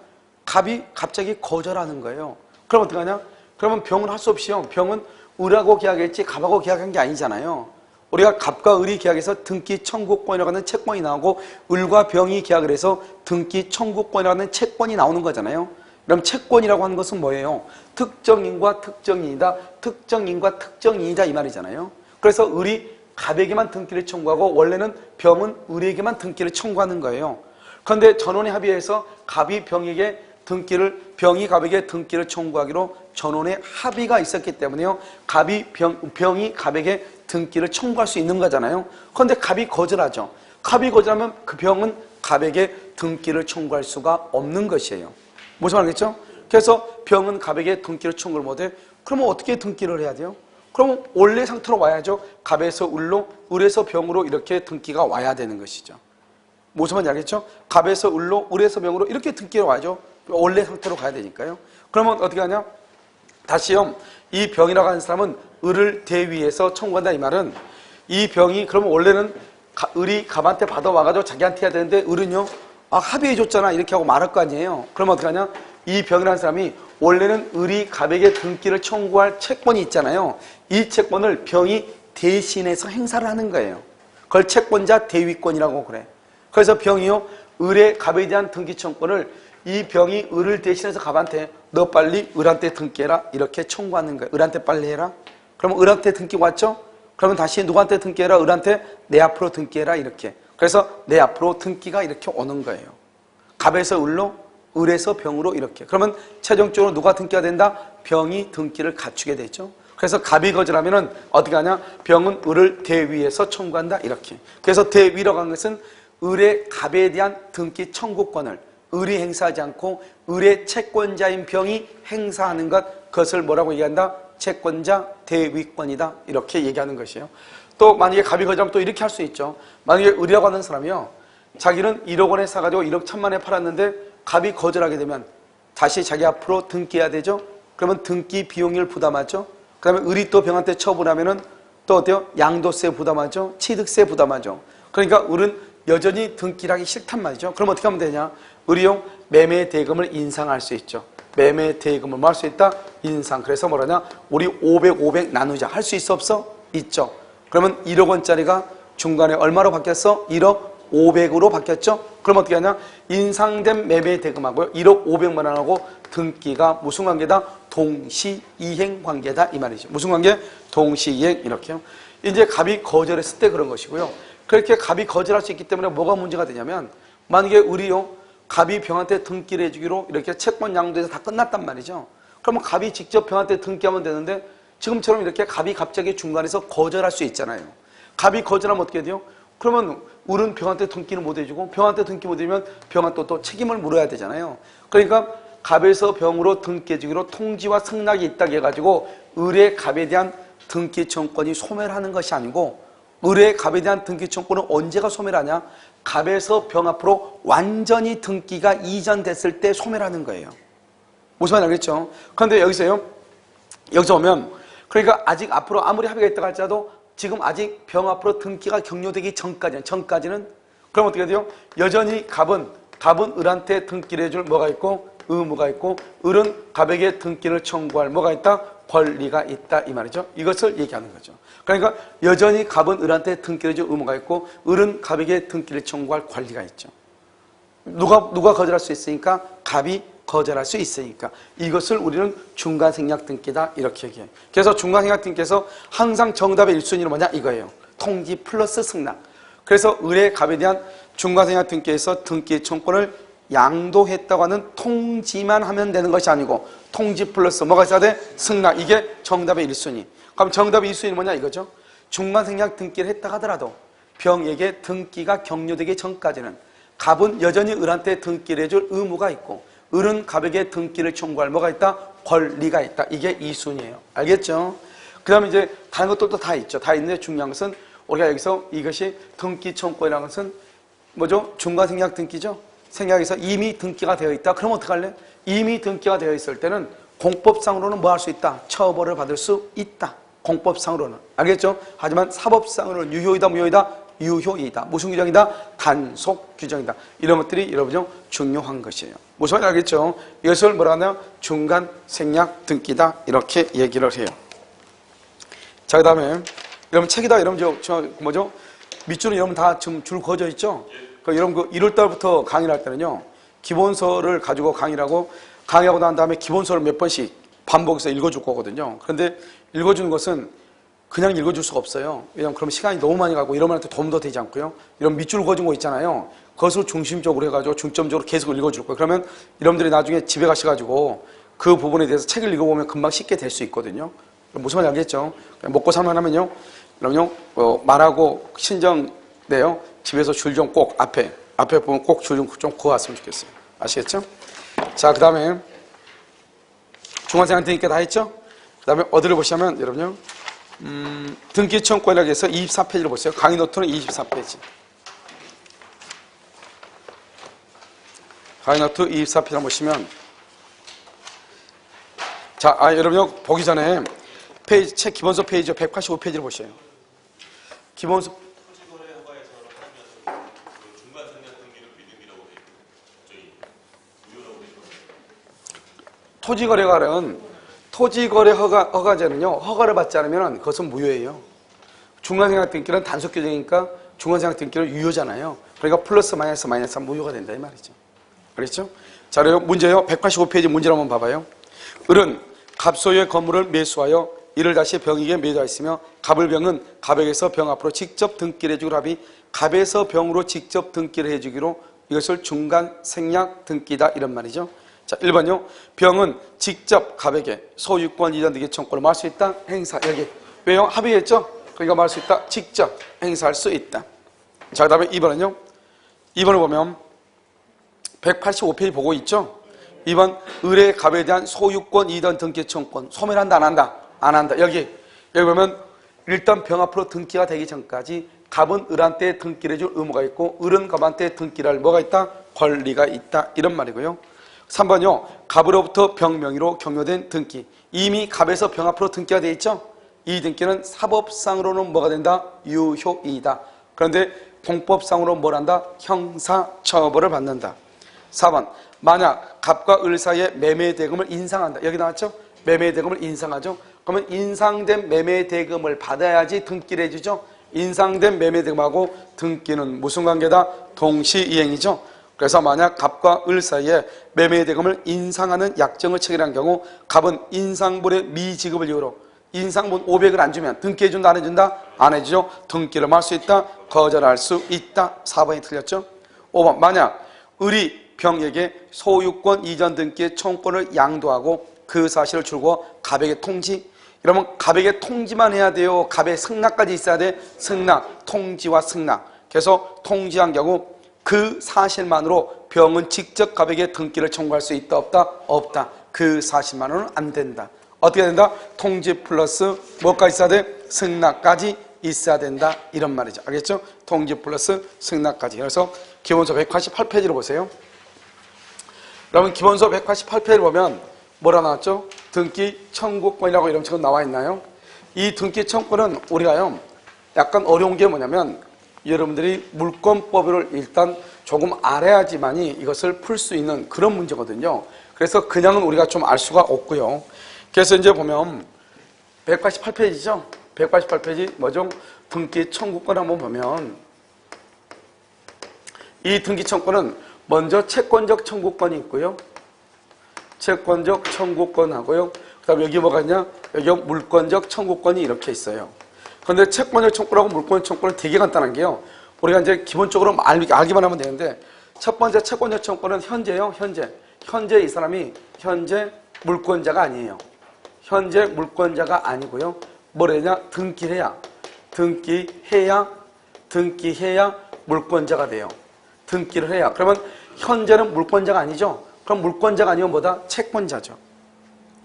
갑이 갑자기 거절하는 거예요. 그럼 어떻게 하냐? 그러면 병은 할 수 없이요. 병은 을하고 계약했지 갑하고 계약한 게 아니잖아요. 우리가 갑과 을이 계약해서 등기 청구권이라고 하는 채권이 나오고 을과 병이 계약을 해서 등기 청구권이라고 하는 채권이 나오는 거잖아요. 그럼 채권이라고 하는 것은 뭐예요? 특정인과 특정인이다. 특정인과 특정인이다 이 말이잖아요. 그래서 을이 갑에게만 등기를 청구하고 원래는 병은 을에게만 등기를 청구하는 거예요. 그런데 전원의 합의에서 갑이 병이 갑에게 등기를 청구하기로 전원의 합의가 있었기 때문에요. 병이 갑에게 등기를 청구할 수 있는 거잖아요. 그런데 갑이 거절하죠. 갑이 거절하면 그 병은 갑에게 등기를 청구할 수가 없는 것이에요. 무슨 말이겠죠? 그래서 병은 갑에게 등기를 청구를 못해. 그러면 어떻게 등기를 해야 돼요? 그러면 원래 상태로 와야죠. 갑에서 을로, 을에서 병으로 이렇게 등기가 와야 되는 것이죠. 무슨 말인지 알겠죠? 갑에서 을로, 을에서 병으로 이렇게 등기가 와야죠. 원래 상태로 가야 되니까요. 그러면 어떻게 하냐? 다시요. 이 병이라고 하는 사람은 을을 대위해서 청구한다 이 말은 이 병이 그러면 원래는 을이 갑한테 받아와가지고 자기한테 해야 되는데 을은요. 합의해줬잖아 이렇게 하고 말할 거 아니에요. 그러면 어떻게 하냐? 이 병이라는 사람이 원래는 을이 갑에게 등기를 청구할 채권이 있잖아요. 이 채권을 병이 대신해서 행사를 하는 거예요. 그걸 채권자 대위권이라고 그래. 그래서 병이요, 을의 갑에 대한 등기 청구권을 이 병이 을을 대신해서 갑한테 너 빨리 을한테 등기해라 이렇게 청구하는 거예요. 을한테 빨리 해라. 그러면 을한테 등기 왔죠? 그러면 다시 누구한테 등기해라? 을한테 내 앞으로 등기해라 이렇게. 그래서 내 앞으로 등기가 이렇게 오는 거예요. 갑에서 을로, 을에서 병으로 이렇게. 그러면 최종적으로 누가 등기가 된다? 병이 등기를 갖추게 되죠. 그래서 갑이 거절하면은 어떻게 하냐? 병은 을을 대위에서 청구한다 이렇게. 그래서 대위라고 하는 것은 을의 갑에 대한 등기 청구권을 을이 행사하지 않고 을의 채권자인 병이 행사하는 것, 그것을 뭐라고 얘기한다? 채권자 대위권이다 이렇게 얘기하는 것이에요. 또 만약에 갑이 거절하면 또 이렇게 할 수 있죠. 만약에 을이라고 하는 사람이요, 자기는 1억 원에 사가지고 1억 1천만에 팔았는데 갑이 거절하게 되면 다시 자기 앞으로 등기해야 되죠. 그러면 등기 비용을 부담하죠. 그 다음에 을이 또 병한테 처분하면은 또 어때요? 양도세 부담하죠. 취득세 부담하죠. 그러니까 을은 여전히 등기를 하기 싫단 말이죠. 그럼 어떻게 하면 되냐? 을이용 매매 대금을 인상할 수 있죠. 매매 대금을 뭐 할 수 있다? 인상. 그래서 뭐라냐? 우리 500 나누자. 할 수 있어 없어? 있죠. 그러면 1억 원짜리가 중간에 얼마로 바뀌었어? 1억 500으로 바뀌었죠? 그럼 어떻게 하냐? 인상된 매매 대금하고요, 1억 500만 원하고 등기가 무슨 관계다? 동시이행 관계다 이 말이죠. 무슨 관계? 동시이행 이렇게요. 이제 갑이 거절했을 때 그런 것이고요. 그렇게 갑이 거절할 수 있기 때문에 뭐가 문제가 되냐면, 만약에 을이요, 갑이 병한테 등기를 해주기로 이렇게 채권 양도해서 다 끝났단 말이죠. 그러면 갑이 직접 병한테 등기하면 되는데, 지금처럼 이렇게 갑이 갑자기 중간에서 거절할 수 있잖아요. 갑이 거절하면 어떻게 돼요? 그러면 을은 병한테 등기는 못 해주고, 병한테 등기 못 해주면 병한테 또 책임을 물어야 되잖아요. 그러니까 갑에서 병으로 등기해주기로 통지와 승낙이 있다고 해가지고 을의 갑에 대한 등기 청구권이 소멸하는 것이 아니고, 을의 갑에 대한 등기 청구권은 언제가 소멸하냐? 갑에서 병 앞으로 완전히 등기가 이전됐을 때 소멸하는 거예요. 무슨 말인지 알겠죠? 그런데 여기서 보면, 그러니까 아직 앞으로 아무리 합의가 있다고 할지라도 지금 아직 병 앞으로 등기가 격려되기 전까지는 그럼 어떻게 돼요? 여전히 갑은 을한테 등기를 해줄 뭐가 있고 의무가 있고, 을은 갑에게 등기를 청구할 뭐가 있다? 권리가 있다 이 말이죠. 이것을 얘기하는 거죠. 그러니까 여전히 갑은 을한테 등기를 해줄 의무가 있고, 을은 갑에게 등기를 청구할 권리가 있죠. 누가 거절할 수 있으니까? 갑이 거절할 수 있으니까. 이것을 우리는 중간생략 등기다 이렇게 얘기해요. 그래서 중간생략 등기에서 항상 정답의 1순위는 뭐냐 이거예요. 통지 플러스 승낙. 그래서 을의 갑에 대한 중간생략 등기에서 등기 청구권을 양도했다고 하는 통지만 하면 되는 것이 아니고, 통지 플러스 뭐가 있어야 돼? 승낙. 이게 정답의 1순위. 그럼 정답의 2순위는 뭐냐 이거죠. 중간생략 등기를 했다 하더라도 병에게 등기가 격려되기 전까지는 갑은 여전히 을한테 등기를 해줄 의무가 있고, 을은 갑에게 등기를 청구할 뭐가 있다? 권리가 있다. 이게 2순위예요. 알겠죠? 그 다음에 이제 다른 것들도 다 있죠. 다 있는데 중요한 것은 우리가 여기서 이것이 등기 청구권이라는 것은 뭐죠? 중간생략 등기죠. 생략에서 이미 등기가 되어 있다. 그럼 어떡할래? 이미 등기가 되어 있을 때는 공법상으로는 뭐 할 수 있다? 처벌을 받을 수 있다. 공법상으로는. 알겠죠? 하지만 사법상으로는 유효이다, 무효이다? 유효이다. 무슨 규정이다? 단속 규정이다. 이런 것들이 여러분 중요한 것이에요. 무슨 말인지 알겠죠? 이것을 뭐라 하나요? 중간 생략 등기다 이렇게 얘기를 해요. 자, 그 다음에 여러분 책이다. 여러분 저 뭐죠? 밑줄은 여러분 다 지금 줄 그어져 있죠? 그 여러분 1월달부터 강의를 할 때는요, 기본서를 가지고 강의하고 난 다음에 기본서를 몇 번씩 반복해서 읽어줄 거거든요. 그런데 읽어주는 것은 그냥 읽어줄 수가 없어요. 왜냐하면 그러면 시간이 너무 많이 가고 이러면 도움도 되지 않고요. 이런 밑줄 그어진 거 있잖아요. 그것을 중심적으로 해가지고 중점적으로 계속 읽어줄 거예요. 그러면 여러분들이 나중에 집에 가셔가지고 그 부분에 대해서 책을 읽어보면 금방 쉽게 될 수 있거든요. 무슨 말인지 알겠죠? 먹고 살만하면요, 여러분요, 말하고 신정돼요. 집에서 줄 좀 꼭 앞에 보면 꼭 줄 좀 그어왔으면 좋겠어요. 아시겠죠? 자, 그 다음에 중간생활 등기 다 했죠? 그 다음에 어디를 보시면 여러분요, 등기 청구권이라고 해서 24페이지를 보세요. 강의 노트는 24페이지. 강의 노트 24페이지 보시면, 자, 여러분요, 보기 전에 페이지, 책 기본서 페이지 185페이지를 보세요. 기본서. 토지거래 허가에서 하면 중간생략 등기를 미등이라고 돼 있고, 저희 무효라고 돼 있거든요. 토지거래가는 토지거래 허가제는요, 허가를 받지 않으면 그것은 무효예요. 중간생각등기는 단속 규정이니까 중간생각등기는 유효잖아요. 그러니까 플러스 마이너스 마이너스 무효가 된다 이 말이죠. 알겠죠? 자, 그리고 문제요. 185페이지 문제를 한번 봐봐요. 을은 갑소유의 건물을 매수하여 이를 다시 병에게 매도하였으며 갑을병은 갑에게서 병 앞으로 직접 등기를 해주기로 합의 갑에서 병으로 직접 등기를 해주기로 이것을 중간 생략 등기다 이런 말이죠. 자, 1번요. 병은 직접 갑에게 소유권 이전 등기 청구를 말할 수 있다. 행사 여기 왜요? 합의했죠? 그러니까 말할 수 있다. 직접 행사할 수 있다. 자, 그 다음에 2번은요. 2번을 보면 185페이지 보고 있죠? 2번 을의 갑에 대한 소유권 이전 등기 청구권 소멸한다 안 한다? 안 한다. 여기 보면 일단 병 앞으로 등기가 되기 전까지 갑은 을한테 등기를 해줄 의무가 있고 을은 갑한테 등기를 할 뭐가 있다? 권리가 있다 이런 말이고요. 3번요. 갑으로부터 병 명의로 경료된 등기 이미 갑에서 병 앞으로 등기가 되어 있죠? 이 등기는 사법상으로는 뭐가 된다? 유효이다. 그런데 공법상으로 뭘 한다? 형사처벌을 받는다. 4번 만약 갑과 을 사이에 매매대금을 인상한다. 여기 나왔죠? 매매대금을 인상하죠. 그러면 인상된 매매대금을 받아야지 등기를 해주죠. 인상된 매매대금하고 등기는 무슨 관계다? 동시이행이죠. 그래서 만약 갑과 을 사이에 매매대금을 인상하는 약정을 체결한 경우 갑은 인상분의 미지급을 이유로 인상분 500을 안 주면 등기해준다 안 해준다? 안 해주죠. 등기를 할 수 있다. 거절할 수 있다. 4번이 틀렸죠. 5번 만약 을이 병에게 소유권 이전 등기의 청구권을 양도하고 그 사실을 줄고 갑에게 통지 이러면 갑에게 통지만 해야 돼요. 갑의 승낙까지 있어야 돼. 승낙, 통지와 승낙. 그래서 통지한 경우 그 사실만으로 병은 직접 갑에게 등기를 청구할 수 있다 없다? 없다. 그 사실만으로는 안 된다. 어떻게 된다? 통지 플러스 뭐까지 있어야 돼? 승낙까지 있어야 된다 이런 말이죠. 알겠죠? 통지 플러스 승낙까지. 그래서 기본서 188페이지로 보세요. 여러분 기본서 188페이지를 보면 뭐라 나왔죠? 등기 청구권이라고 이름 지금 나와 있나요? 이 등기 청구권은 우리가요 약간 어려운 게 뭐냐면 여러분들이 물권법을 일단 조금 알아야지만이 이것을 풀 수 있는 그런 문제거든요. 그래서 그냥은 우리가 좀 알 수가 없고요. 그래서 이제 보면 188페이지죠? 188페이지 뭐죠? 등기 청구권 한번 보면 이 등기 청구권은 먼저 채권적 청구권이 있고요. 채권적 청구권하고요. 그 다음에 여기 뭐가 있냐? 여기 물권적 청구권이 이렇게 있어요. 그런데 채권적 청구권하고 물권적 청구권은 되게 간단한 게요. 우리가 이제 기본적으로 알기만 하면 되는데 첫 번째 채권적 청구권은 현재요. 현재 이 사람이 현재 물권자가 아니에요. 현재 물권자가 아니고요. 뭘 해야 되냐? 등기해야 물권자가 돼요. 등기를 해야. 그러면 현재는 물권자가 아니죠. 그럼 물권자가 아니면 뭐다? 채권자죠.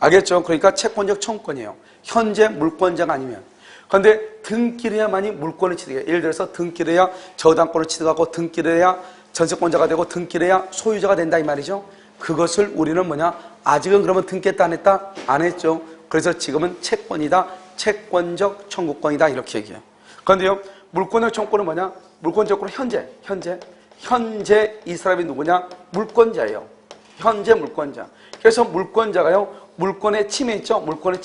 알겠죠? 그러니까 채권적 청구권이에요. 현재 물권자가 아니면. 그런데 등기를 해야만이 물권을 취득해요. 예를 들어서 등기를 해야 저당권을 취득하고 등기를 해야 전세권자가 되고 등기를 해야 소유자가 된다 이 말이죠. 그것을 우리는 뭐냐? 아직은 그러면 등기했다 안 했다? 안 했죠. 그래서 지금은 채권이다. 채권적 청구권이다 이렇게 얘기해요. 그런데요. 물권적 청구권은 뭐냐? 물권적 청구권은 현재 이 사람이 누구냐? 물권자예요. 현재 물권자. 그래서 물권자가요. 물권의 침해 있죠? 물권의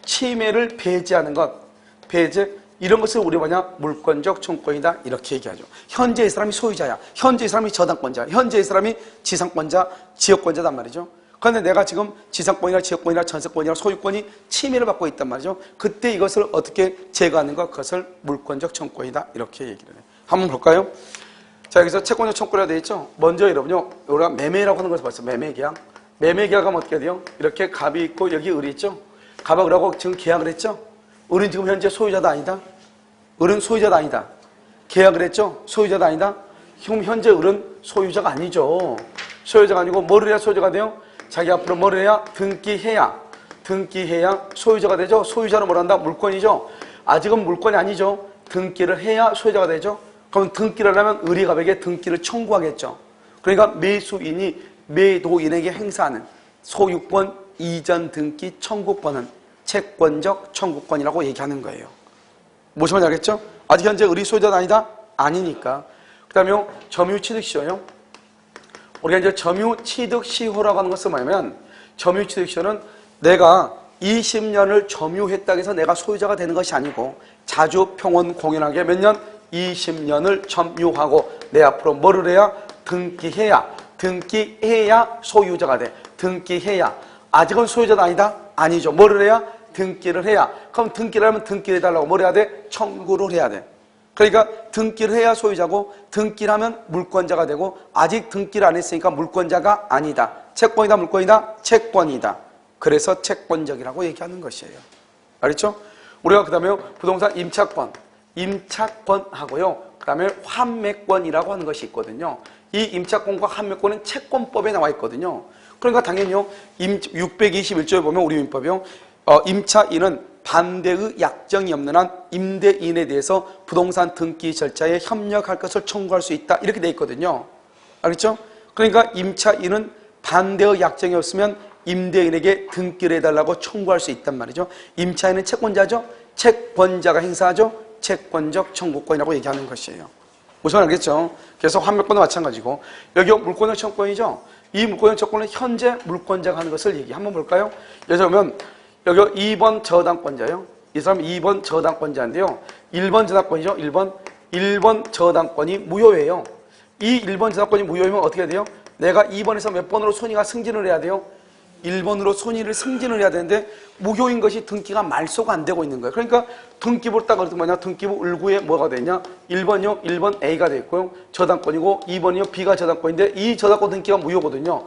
침해를 배제하는 것. 배제. 이런 것을 우리 뭐냐? 물권적 청구권이다. 이렇게 얘기하죠. 현재 이 사람이 소유자야. 현재 이 사람이 저당권자. 현재 이 사람이 지상권자, 지역권자단 말이죠. 그런데 내가 지금 지상권이나 지역권이나 전세권이나 소유권이 침해를 받고 있단 말이죠. 그때 이것을 어떻게 제거하는 것? 그것을 물권적 청구권이다. 이렇게 얘기를 해요. 한번 볼까요? 자, 여기서 채권적 청구권이라고 되어 있죠? 먼저 여러분요, 우리가 매매라고 하는 것을 봤어요. 매매계약. 매매계약하면 어떻게 돼요? 이렇게 갑이 있고 여기 을이 있죠? 갑하고 을하고 지금 계약을 했죠? 을은 지금 현재 소유자도 아니다? 을은 소유자도 아니다. 계약을 했죠? 소유자도 아니다? 지금 현재 을은 소유자가 아니죠. 소유자가 아니고 뭐를 해야 소유자가 돼요? 자기 앞으로 뭐를 해야? 등기해야 소유자가 되죠? 소유자는 뭘 한다? 물권이죠? 아직은 물권이 아니죠? 등기를 해야 소유자가 되죠? 그럼 등기를 하면 을이 갑에게 등기를 청구하겠죠. 그러니까 매수인이 매도인에게 행사하는 소유권 이전 등기 청구권은 채권적 청구권이라고 얘기하는 거예요. 무슨 말인지 알겠죠? 아직 현재 을이 소유자가 아니다? 아니니까. 그 다음에 점유취득시효요. 우리가 이제 점유취득시효라고 하는 것은 뭐냐면 점유취득시효는 내가 20년을 점유했다고 해서 내가 소유자가 되는 것이 아니고 자주 평온 공연하게 몇 년? 20년을 점유하고 내 앞으로 뭐를 해야? 등기해야 소유자가 돼. 등기해야. 아직은 소유자도 아니다? 아니죠. 뭐를 해야? 등기를 해야. 그럼 등기를 하면 등기를 해달라고 뭘 해야 돼? 청구를 해야 돼. 그러니까 등기를 해야 소유자고 등기를 하면 물권자가 되고 아직 등기를 안 했으니까 물권자가 아니다. 채권이다 물권이다? 채권이다. 그래서 채권적이라고 얘기하는 것이에요. 알겠죠? 우리가 그 다음에 부동산 임차권하고요. 그 다음에 환매권이라고 하는 것이 있거든요. 이 임차권과 환매권은 채권법에 나와 있거든요. 그러니까 당연히요. 621조에 보면 우리 민법이요. 임차인은 반대의 약정이 없는 한 임대인에 대해서 부동산 등기 절차에 협력할 것을 청구할 수 있다. 이렇게 돼 있거든요. 알겠죠? 그러니까 임차인은 반대의 약정이 없으면 임대인에게 등기를 해달라고 청구할 수 있단 말이죠. 임차인은 채권자죠. 채권자가 행사하죠. 채권적 청구권이라고 얘기하는 것이에요. 무슨 알겠죠? 그래서 환매권도 마찬가지고 여기 물권적 청구권이죠. 이 물권적 청구권은 현재 물권자가 하는 것을 얘기. 한번 볼까요? 여기 보면 여기 2번 저당권자요. 이 사람 2번 저당권자인데요. 1번 저당권이죠. 1번 저당권이 무효예요. 이 1번 저당권이 무효이면 어떻게 돼요? 내가 2번에서 몇 번으로 손의가 승진을 해야 돼요? 1번으로 손의를 승진을 해야 되는데 무효인 것이 등기가 말소가 안 되고 있는 거예요. 그러니까 등기부를 딱 그랬더니 뭐냐? 등기부 을구에 뭐가 되냐? 1번이요. 1번 A가 돼 있고요. 저당권이고 2번이요. B가 저당권인데 이 저당권 등기가 무효거든요.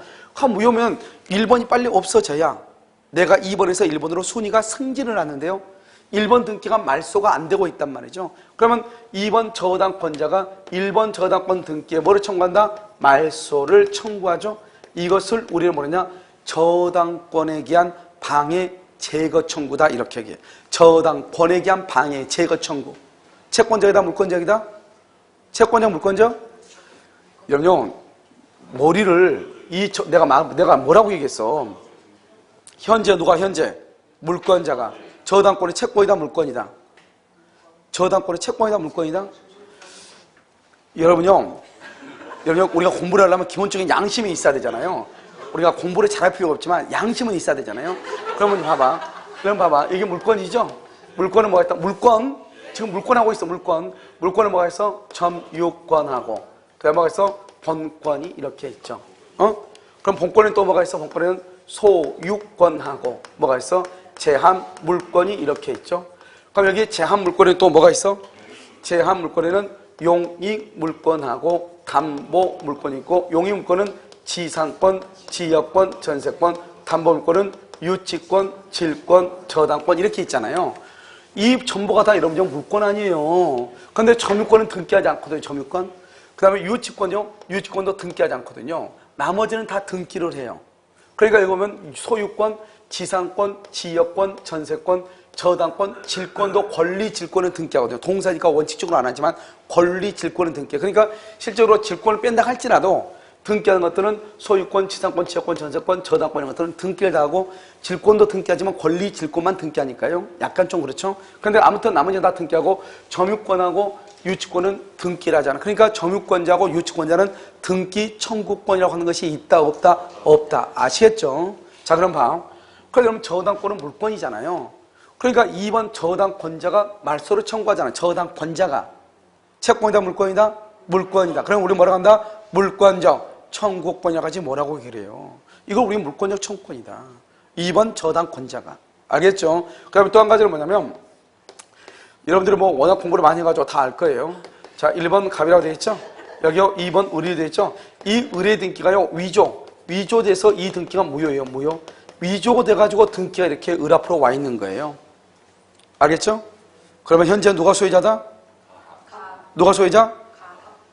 무효면 1번이 빨리 없어져야 내가 2번에서 1번으로 순위가 승진을 하는데요. 1번 등기가 말소가 안 되고 있단 말이죠. 그러면 2번 저당권자가 1번 저당권 등기에 뭐를 청구한다? 말소를 청구하죠. 이것을 우리는 뭐냐? 저당권에 기한 방해 제거 청구다. 이렇게 얘기해. 저당권에 기한 방해 제거 청구. 채권자이다 물권자이다? 채권자 물권자? 여러분 머리를 내가 뭐라고 얘기했어? 현재 누가 현재? 물권자가. 저당권이 채권이다 물권이다? 저당권이 채권이다 물권이다? 여러분 우리가 공부를 하려면 기본적인 양심이 있어야 되잖아요. 우리가 공부를 잘할 필요가 없지만 양심은 있어야 되잖아요. 그러면 봐봐. 이게 물권이죠? 물권은 뭐가 있다? 물권. 지금 물권하고 있어. 물권은 뭐가 있어? 점유권하고. 그 다음에 뭐가 있어? 본권이 이렇게 있죠. 그럼 본권은 또 뭐가 있어? 본권에는 소유권하고 뭐가 있어? 제한 물권이 이렇게 있죠. 그럼 여기 제한 물권에 또 뭐가 있어? 제한 물권에는 용익 물권하고 담보 물권이 있고 용익 물권은 지상권, 지역권, 전세권, 담보 물권은 유치권, 질권, 저당권 이렇게 있잖아요. 이 전부가 다 여러분 물권 아니에요. 그런데 점유권은 등기하지 않거든요. 점유권. 그 다음에 유치권요. 유치권도 등기하지 않거든요. 나머지는 다 등기를 해요. 그러니까 여기 보면 소유권, 지상권, 지역권, 전세권, 저당권, 질권도 권리 질권은 등기하거든요. 동사니까 원칙적으로 안 하지만 권리 질권은 등기해. 그러니까 실제로 질권을 뺀다 할지라도 등기하는 것들은 소유권, 지상권, 지역권, 전세권, 저당권 이런 것들은 등기를 다 하고 질권도 등기하지만 권리 질권만 등기하니까요. 약간 좀 그렇죠. 그런데 아무튼 나머지는 다 등기하고 점유권하고 유치권은 등기를 하잖아. 그러니까 점유권자하고 유치권자는 등기 청구권이라고 하는 것이 있다 없다? 없다. 아시겠죠? 자 그럼 봐. 그럼 저당권은 물권이잖아요. 그러니까 2번 저당권자가 말소를 청구하잖아요. 저당권자가. 채권이다 물권이다? 물권이다. 그럼 우리 뭐라고 한다? 물권적 청구권이라고 하지 뭐라고 얘기를 해요. 이걸 우리 물권적 청구권이다. 2번 저당권자가. 알겠죠? 그 다음에 또 한 가지는 뭐냐면 여러분들이 뭐 워낙 공부를 많이 해가지고 다 알 거예요. 자, 1번 갑이라고 되어 있죠? 여기요 2번 을이 되어 있죠? 이 을의 등기가요 위조돼서 이 등기가 무효예요. 무효. 위조가 돼가지고 등기가 이렇게 을 앞으로 와 있는 거예요. 알겠죠? 그러면 현재 누가 소유자다? 누가 소유자?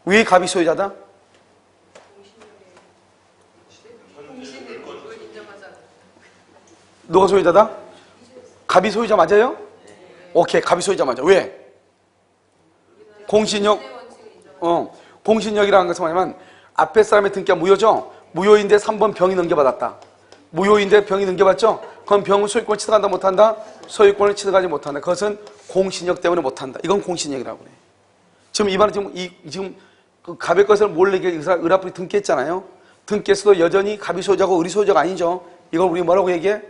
왜 갑이 소유자다? 누가 소유자다? 갑이 소유자 맞아요? 오케이, 갑이 소유자 맞아. 왜? 공신력. 공신력이라는 것은 뭐냐면 앞에 사람의 등기가 무효죠? 무효인데 3번 병이 넘겨받았다. 무효인데 병이 넘겨받죠? 그럼 병은 소유권을 취득한다 못한다? 소유권을 취득하지 못한다. 그것은 공신력 때문에 못한다. 이건 공신력이라고 그래. 지금 이 말은 지금 그 갑의 것을 몰래 을 앞으로 등기했잖아요. 등기했어도 여전히 갑이 소유자고 을이 소유자가 아니죠. 이걸 우리 뭐라고 얘기해?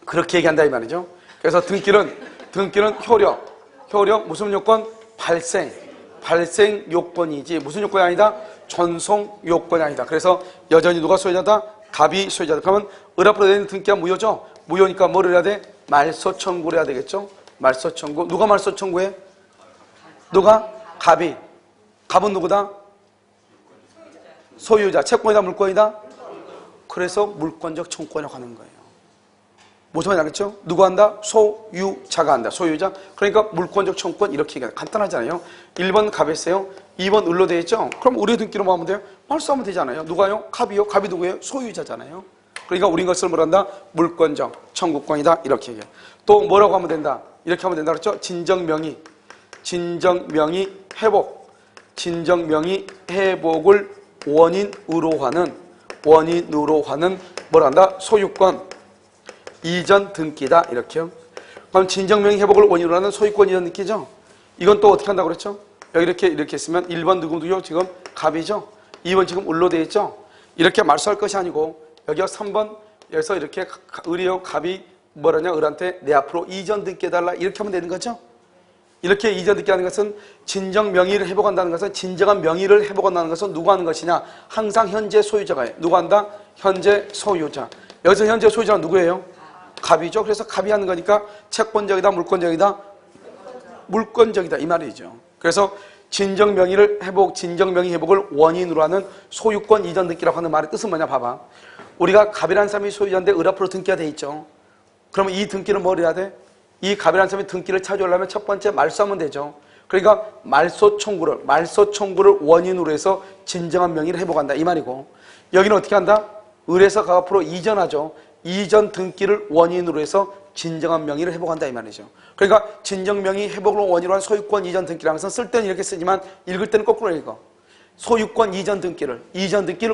그렇게 얘기한다 이 말이죠. 그래서 등기는 효력 무슨 요건? 발생 요건이지 무슨 요건이 아니다? 전송 요건이 아니다. 그래서 여전히 누가 소유자다? 갑이 소유자다. 그러면 을 앞으로 되는 등기가 무효죠. 무효니까 뭐를 해야 돼? 말소 청구를 해야 되겠죠. 말소 청구. 누가 말소 청구해? 누가? 갑이. 갑은 누구다? 소유자. 채권이다 물권이다? 그래서 물권적 청구권이라고 하는 거예요. 무슨 말인지 알겠죠? 누가 한다? 소유자가 한다. 소유자. 그러니까 물권적 청구권 이렇게 얘기해요. 간단하잖아요. 1번 갑했어요. 2번 을로 되어 있죠? 그럼 의뢰 등기로 뭐 하면 돼요? 말소하면 되잖아요. 누가요? 갑이요. 갑이 누구예요? 소유자잖아요. 그러니까 우린 것을 뭐란다? 물권적 청구권이다. 이렇게 얘기해요. 또 뭐라고 하면 된다? 이렇게 하면 된다 그랬죠? 진정명의 회복을 원인으로 하는 뭐란다? 소유권 이전 등기다. 이렇게요. 그럼 진정명의 회복을 원인으로 하는 소유권 이전 등기죠? 이건 또 어떻게 한다고 그랬죠? 여기 이렇게 했으면 1번 누구요? 지금 갑이죠? 2번 지금 을로 되어 있죠? 이렇게 말소할 것이 아니고 여기가 3번 여기서 이렇게 을이요 갑이 뭐라냐 을한테 내 앞으로 이전 등기해달라 이렇게 하면 되는 거죠? 이렇게 이전 등기하는 것은 진정 명의를 회복한다는 것은 진정한 명의를 회복한다는 것은 누가 하는 것이냐? 항상 현재 소유자가 해요. 누가 한다? 현재 소유자. 여기서 현재 소유자는 누구예요? 갑이죠. 그래서 갑이 하는 거니까 채권적이다 물권적이다? 물권적이다 이 말이죠. 그래서 진정 명의 회복을 원인으로 하는 소유권 이전 등기라고 하는 말의 뜻은 뭐냐 봐봐. 우리가 갑이라는 사람이 소유자인데 을 앞으로 등기가 돼 있죠. 그러면 이 등기는 뭘 해야 돼? 이 갑이라는 사람이 등기를 찾아오려면 첫 번째 말소하면 되죠. 그러니까 말소 청구를 원인으로 해서 진정한 명의를 회복한다 이 말이고, 여기는 어떻게 한다? 을에서 갑 앞으로 이전하죠. 이전 등기를 원인으로 해서 진정한 명의를 회복한다 이 말이죠. 그러니까 진정 명의 회복을 원인으로 한 소유권 이전 등기라는 것은 쓸 때는 이렇게 쓰지만 읽을 때는 거꾸로 읽어. 소유권 이전 등기를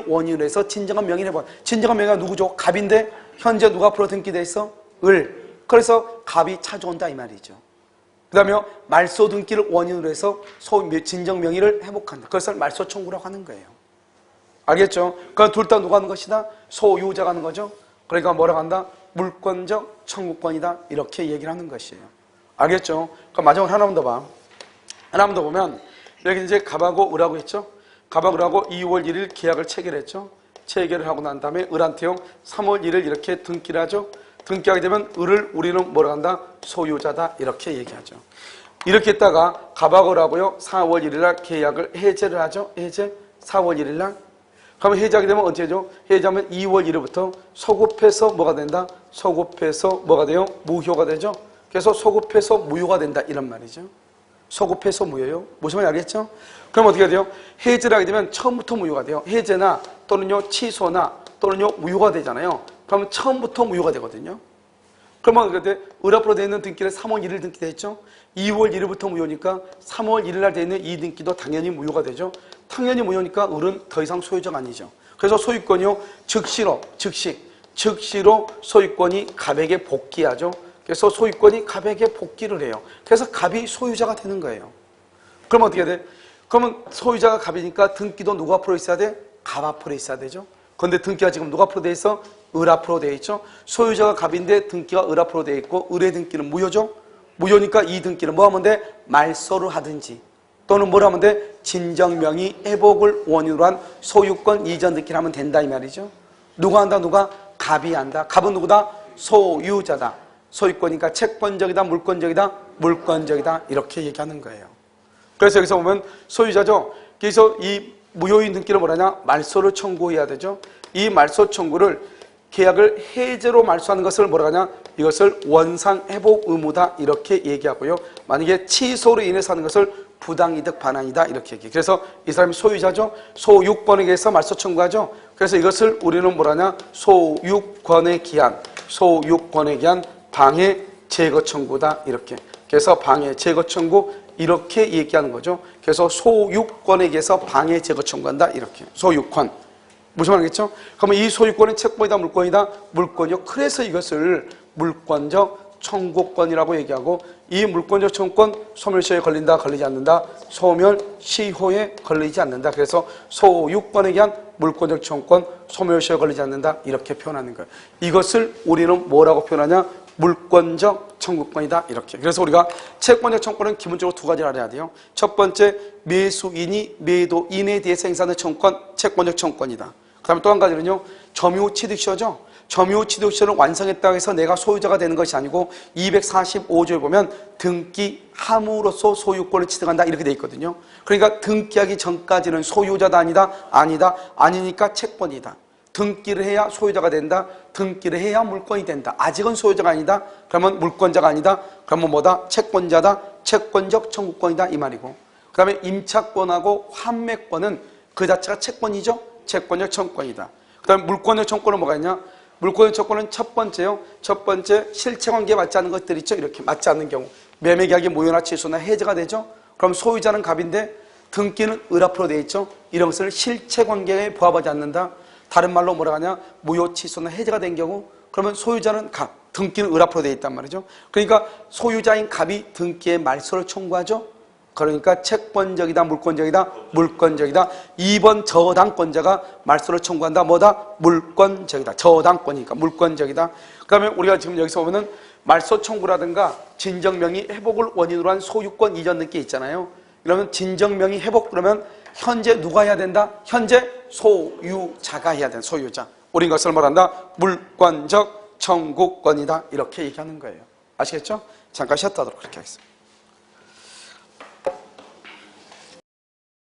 원인으로 해서 진정한 명의를 회복. 진정한 명의가 누구죠? 갑인데 현재 누가 앞으로 등기돼 있어? 을. 그래서 갑이 찾아온다 이 말이죠. 그 다음에 말소 등기를 원인으로 해서 진정 명의를 회복한다. 그것을 말소 청구라고 하는 거예요. 알겠죠? 그러니까 둘 다 누가 하는 것이다? 소유자가 하는 거죠. 그러니까 뭐라고 한다? 물권적 청구권이다. 이렇게 얘기를 하는 것이에요. 알겠죠? 그럼 마지막으로 하나만 더 봐. 하나만 더 보면 여기 이제 갑하고 을하고 했죠? 갑하고 을하고 2월 1일 계약을 체결했죠? 체결을 하고 난 다음에 을한테요 3월 1일 이렇게 등기를 하죠? 등기하게 되면 을을 우리는 뭐라고 한다? 소유자다. 이렇게 얘기하죠. 이렇게 했다가 갑하고 을하고요 4월 1일 날 계약을 해제를 하죠? 해제 4월 1일 날. 그러면 해제하게 되면 언제죠? 해제하면 2월 1일부터 소급해서 뭐가 된다? 소급해서 뭐가 돼요? 무효가 되죠? 그래서 소급해서 무효가 된다 이런 말이죠. 소급해서 무효요? 무슨 말인지 알겠죠? 그럼 어떻게 돼요? 해제를 하게 되면 처음부터 무효가 돼요. 해제나 또는요 취소나 또는요 무효가 되잖아요. 그러면 처음부터 무효가 되거든요. 그러면 어떻게 돼? 을 앞으로 되어 있는 등기는 3월 1일 등기돼 있죠? 2월 1일부터 무효니까 3월 1일 날 되어 있는 이 등기도 당연히 무효가 되죠? 당연히 무효니까 을은 더 이상 소유자가 아니죠. 그래서 소유권이요 즉시로 소유권이 갑에게 복귀하죠. 그래서 소유권이 갑에게 복귀를 해요. 그래서 갑이 소유자가 되는 거예요. 그러면 어떻게 돼? 그러면 소유자가 갑이니까 등기도 누구 앞으로 있어야 돼? 갑 앞으로 있어야 되죠. 그런데 등기가 지금 누구 앞으로 돼 있어? 을 앞으로 돼 있죠. 소유자가 갑인데 등기가 을 앞으로 돼 있고 을의 등기는 무효죠. 무효니까 이 등기는 뭐 하면 돼? 말소를 하든지 또는 뭘 하면 돼? 진정명의 회복을 원인으로 한 소유권 이전 등기를 하면 된다 이 말이죠. 누가 한다? 누가? 갑이 한다. 갑은 누구다? 소유자다. 소유권이니까 채권적이다 물권적이다? 물권적이다. 이렇게 얘기하는 거예요. 그래서 여기서 보면 소유자죠. 그래서 이 무효인 등기를 뭐라냐? 말소를 청구해야 되죠. 이 말소 청구를 계약을 해제로 말소하는 것을 뭐라 하냐? 이것을 원상회복 의무다 이렇게 얘기하고요. 만약에 취소로 인해서 하는 것을 부당이득 반환이다 이렇게 얘기해요. 그래서 이 사람이 소유자죠. 소유권에 의해서 말소 청구하죠. 그래서 이것을 우리는 뭐라 하냐? 소유권에 기한 방해 제거 청구다 이렇게. 그래서 방해 제거 청구 이렇게 얘기하는 거죠. 그래서 소유권에 의해서 방해 제거 청구한다 이렇게. 소유권. 무슨 말이겠죠? 그러면 이 소유권은 채권이다 물권이다? 물권이요. 그래서 이것을 물권적 청구권이라고 얘기하고, 이 물권적 청구권 소멸시효에 걸린다, 걸리지 않는다, 소멸시효에 걸리지 않는다. 그래서 소유권에 의한 물권적 청구권 소멸시효에 걸리지 않는다, 이렇게 표현하는 거예요. 이것을 우리는 뭐라고 표현하냐? 물권적 청구권이다, 이렇게. 그래서 우리가 채권적 청구권은 기본적으로 두 가지를 알아야 돼요. 첫 번째, 매수인이 매도인에 대해서 행사하는 청구권, 채권적 청구권이다. 그 다음에 또 한 가지는요, 점유 취득시효죠. 점유 취득시효를 완성했다고 해서 내가 소유자가 되는 것이 아니고 245조에 보면 등기함으로써 소유권을 취득한다, 이렇게 돼 있거든요. 그러니까 등기하기 전까지는 소유자다, 아니다, 아니다, 아니니까 채권이다. 등기를 해야 소유자가 된다, 등기를 해야 물권이 된다. 아직은 소유자가 아니다, 그러면 물권자가 아니다, 그러면 뭐다? 채권자다, 채권적 청구권이다, 이 말이고. 그 다음에 임차권하고 환매권은 그 자체가 채권이죠. 채권적 청구권이다. 그 다음에 물권적 청구권은 뭐가 있냐? 물권적 청구권은 첫 번째요. 첫 번째, 실체관계에 맞지 않는 것들 있죠. 이렇게 맞지 않는 경우. 매매계약이 무효나 취소나 해제가 되죠. 그럼 소유자는 갑인데 등기는 을 앞으로 되어 있죠. 이런 것을 실체관계에 부합하지 않는다. 다른 말로 뭐라 하냐? 무효 취소나 해제가 된 경우, 그러면 소유자는 갑, 등기는 을 앞으로 되어 있단 말이죠. 그러니까 소유자인 갑이 등기의 말소를 청구하죠. 그러니까 채권적이다, 물권적이다, 물권적이다. 2번 저당권자가 말소를 청구한다, 뭐다? 물권적이다. 저당권이니까 물권적이다. 그 다음에 우리가 지금 여기서 보면은 말소 청구라든가 진정명의 회복을 원인으로 한 소유권 이전 등기 있잖아요. 그러면 진정명의 회복, 그러면 현재 누가 해야 된다? 현재 소유자가 해야 된다, 소유자. 우린 것을 말한다? 물권적 청구권이다, 이렇게 얘기하는 거예요. 아시겠죠? 잠깐 쉬었다 하도록 그렇게 하겠습니다.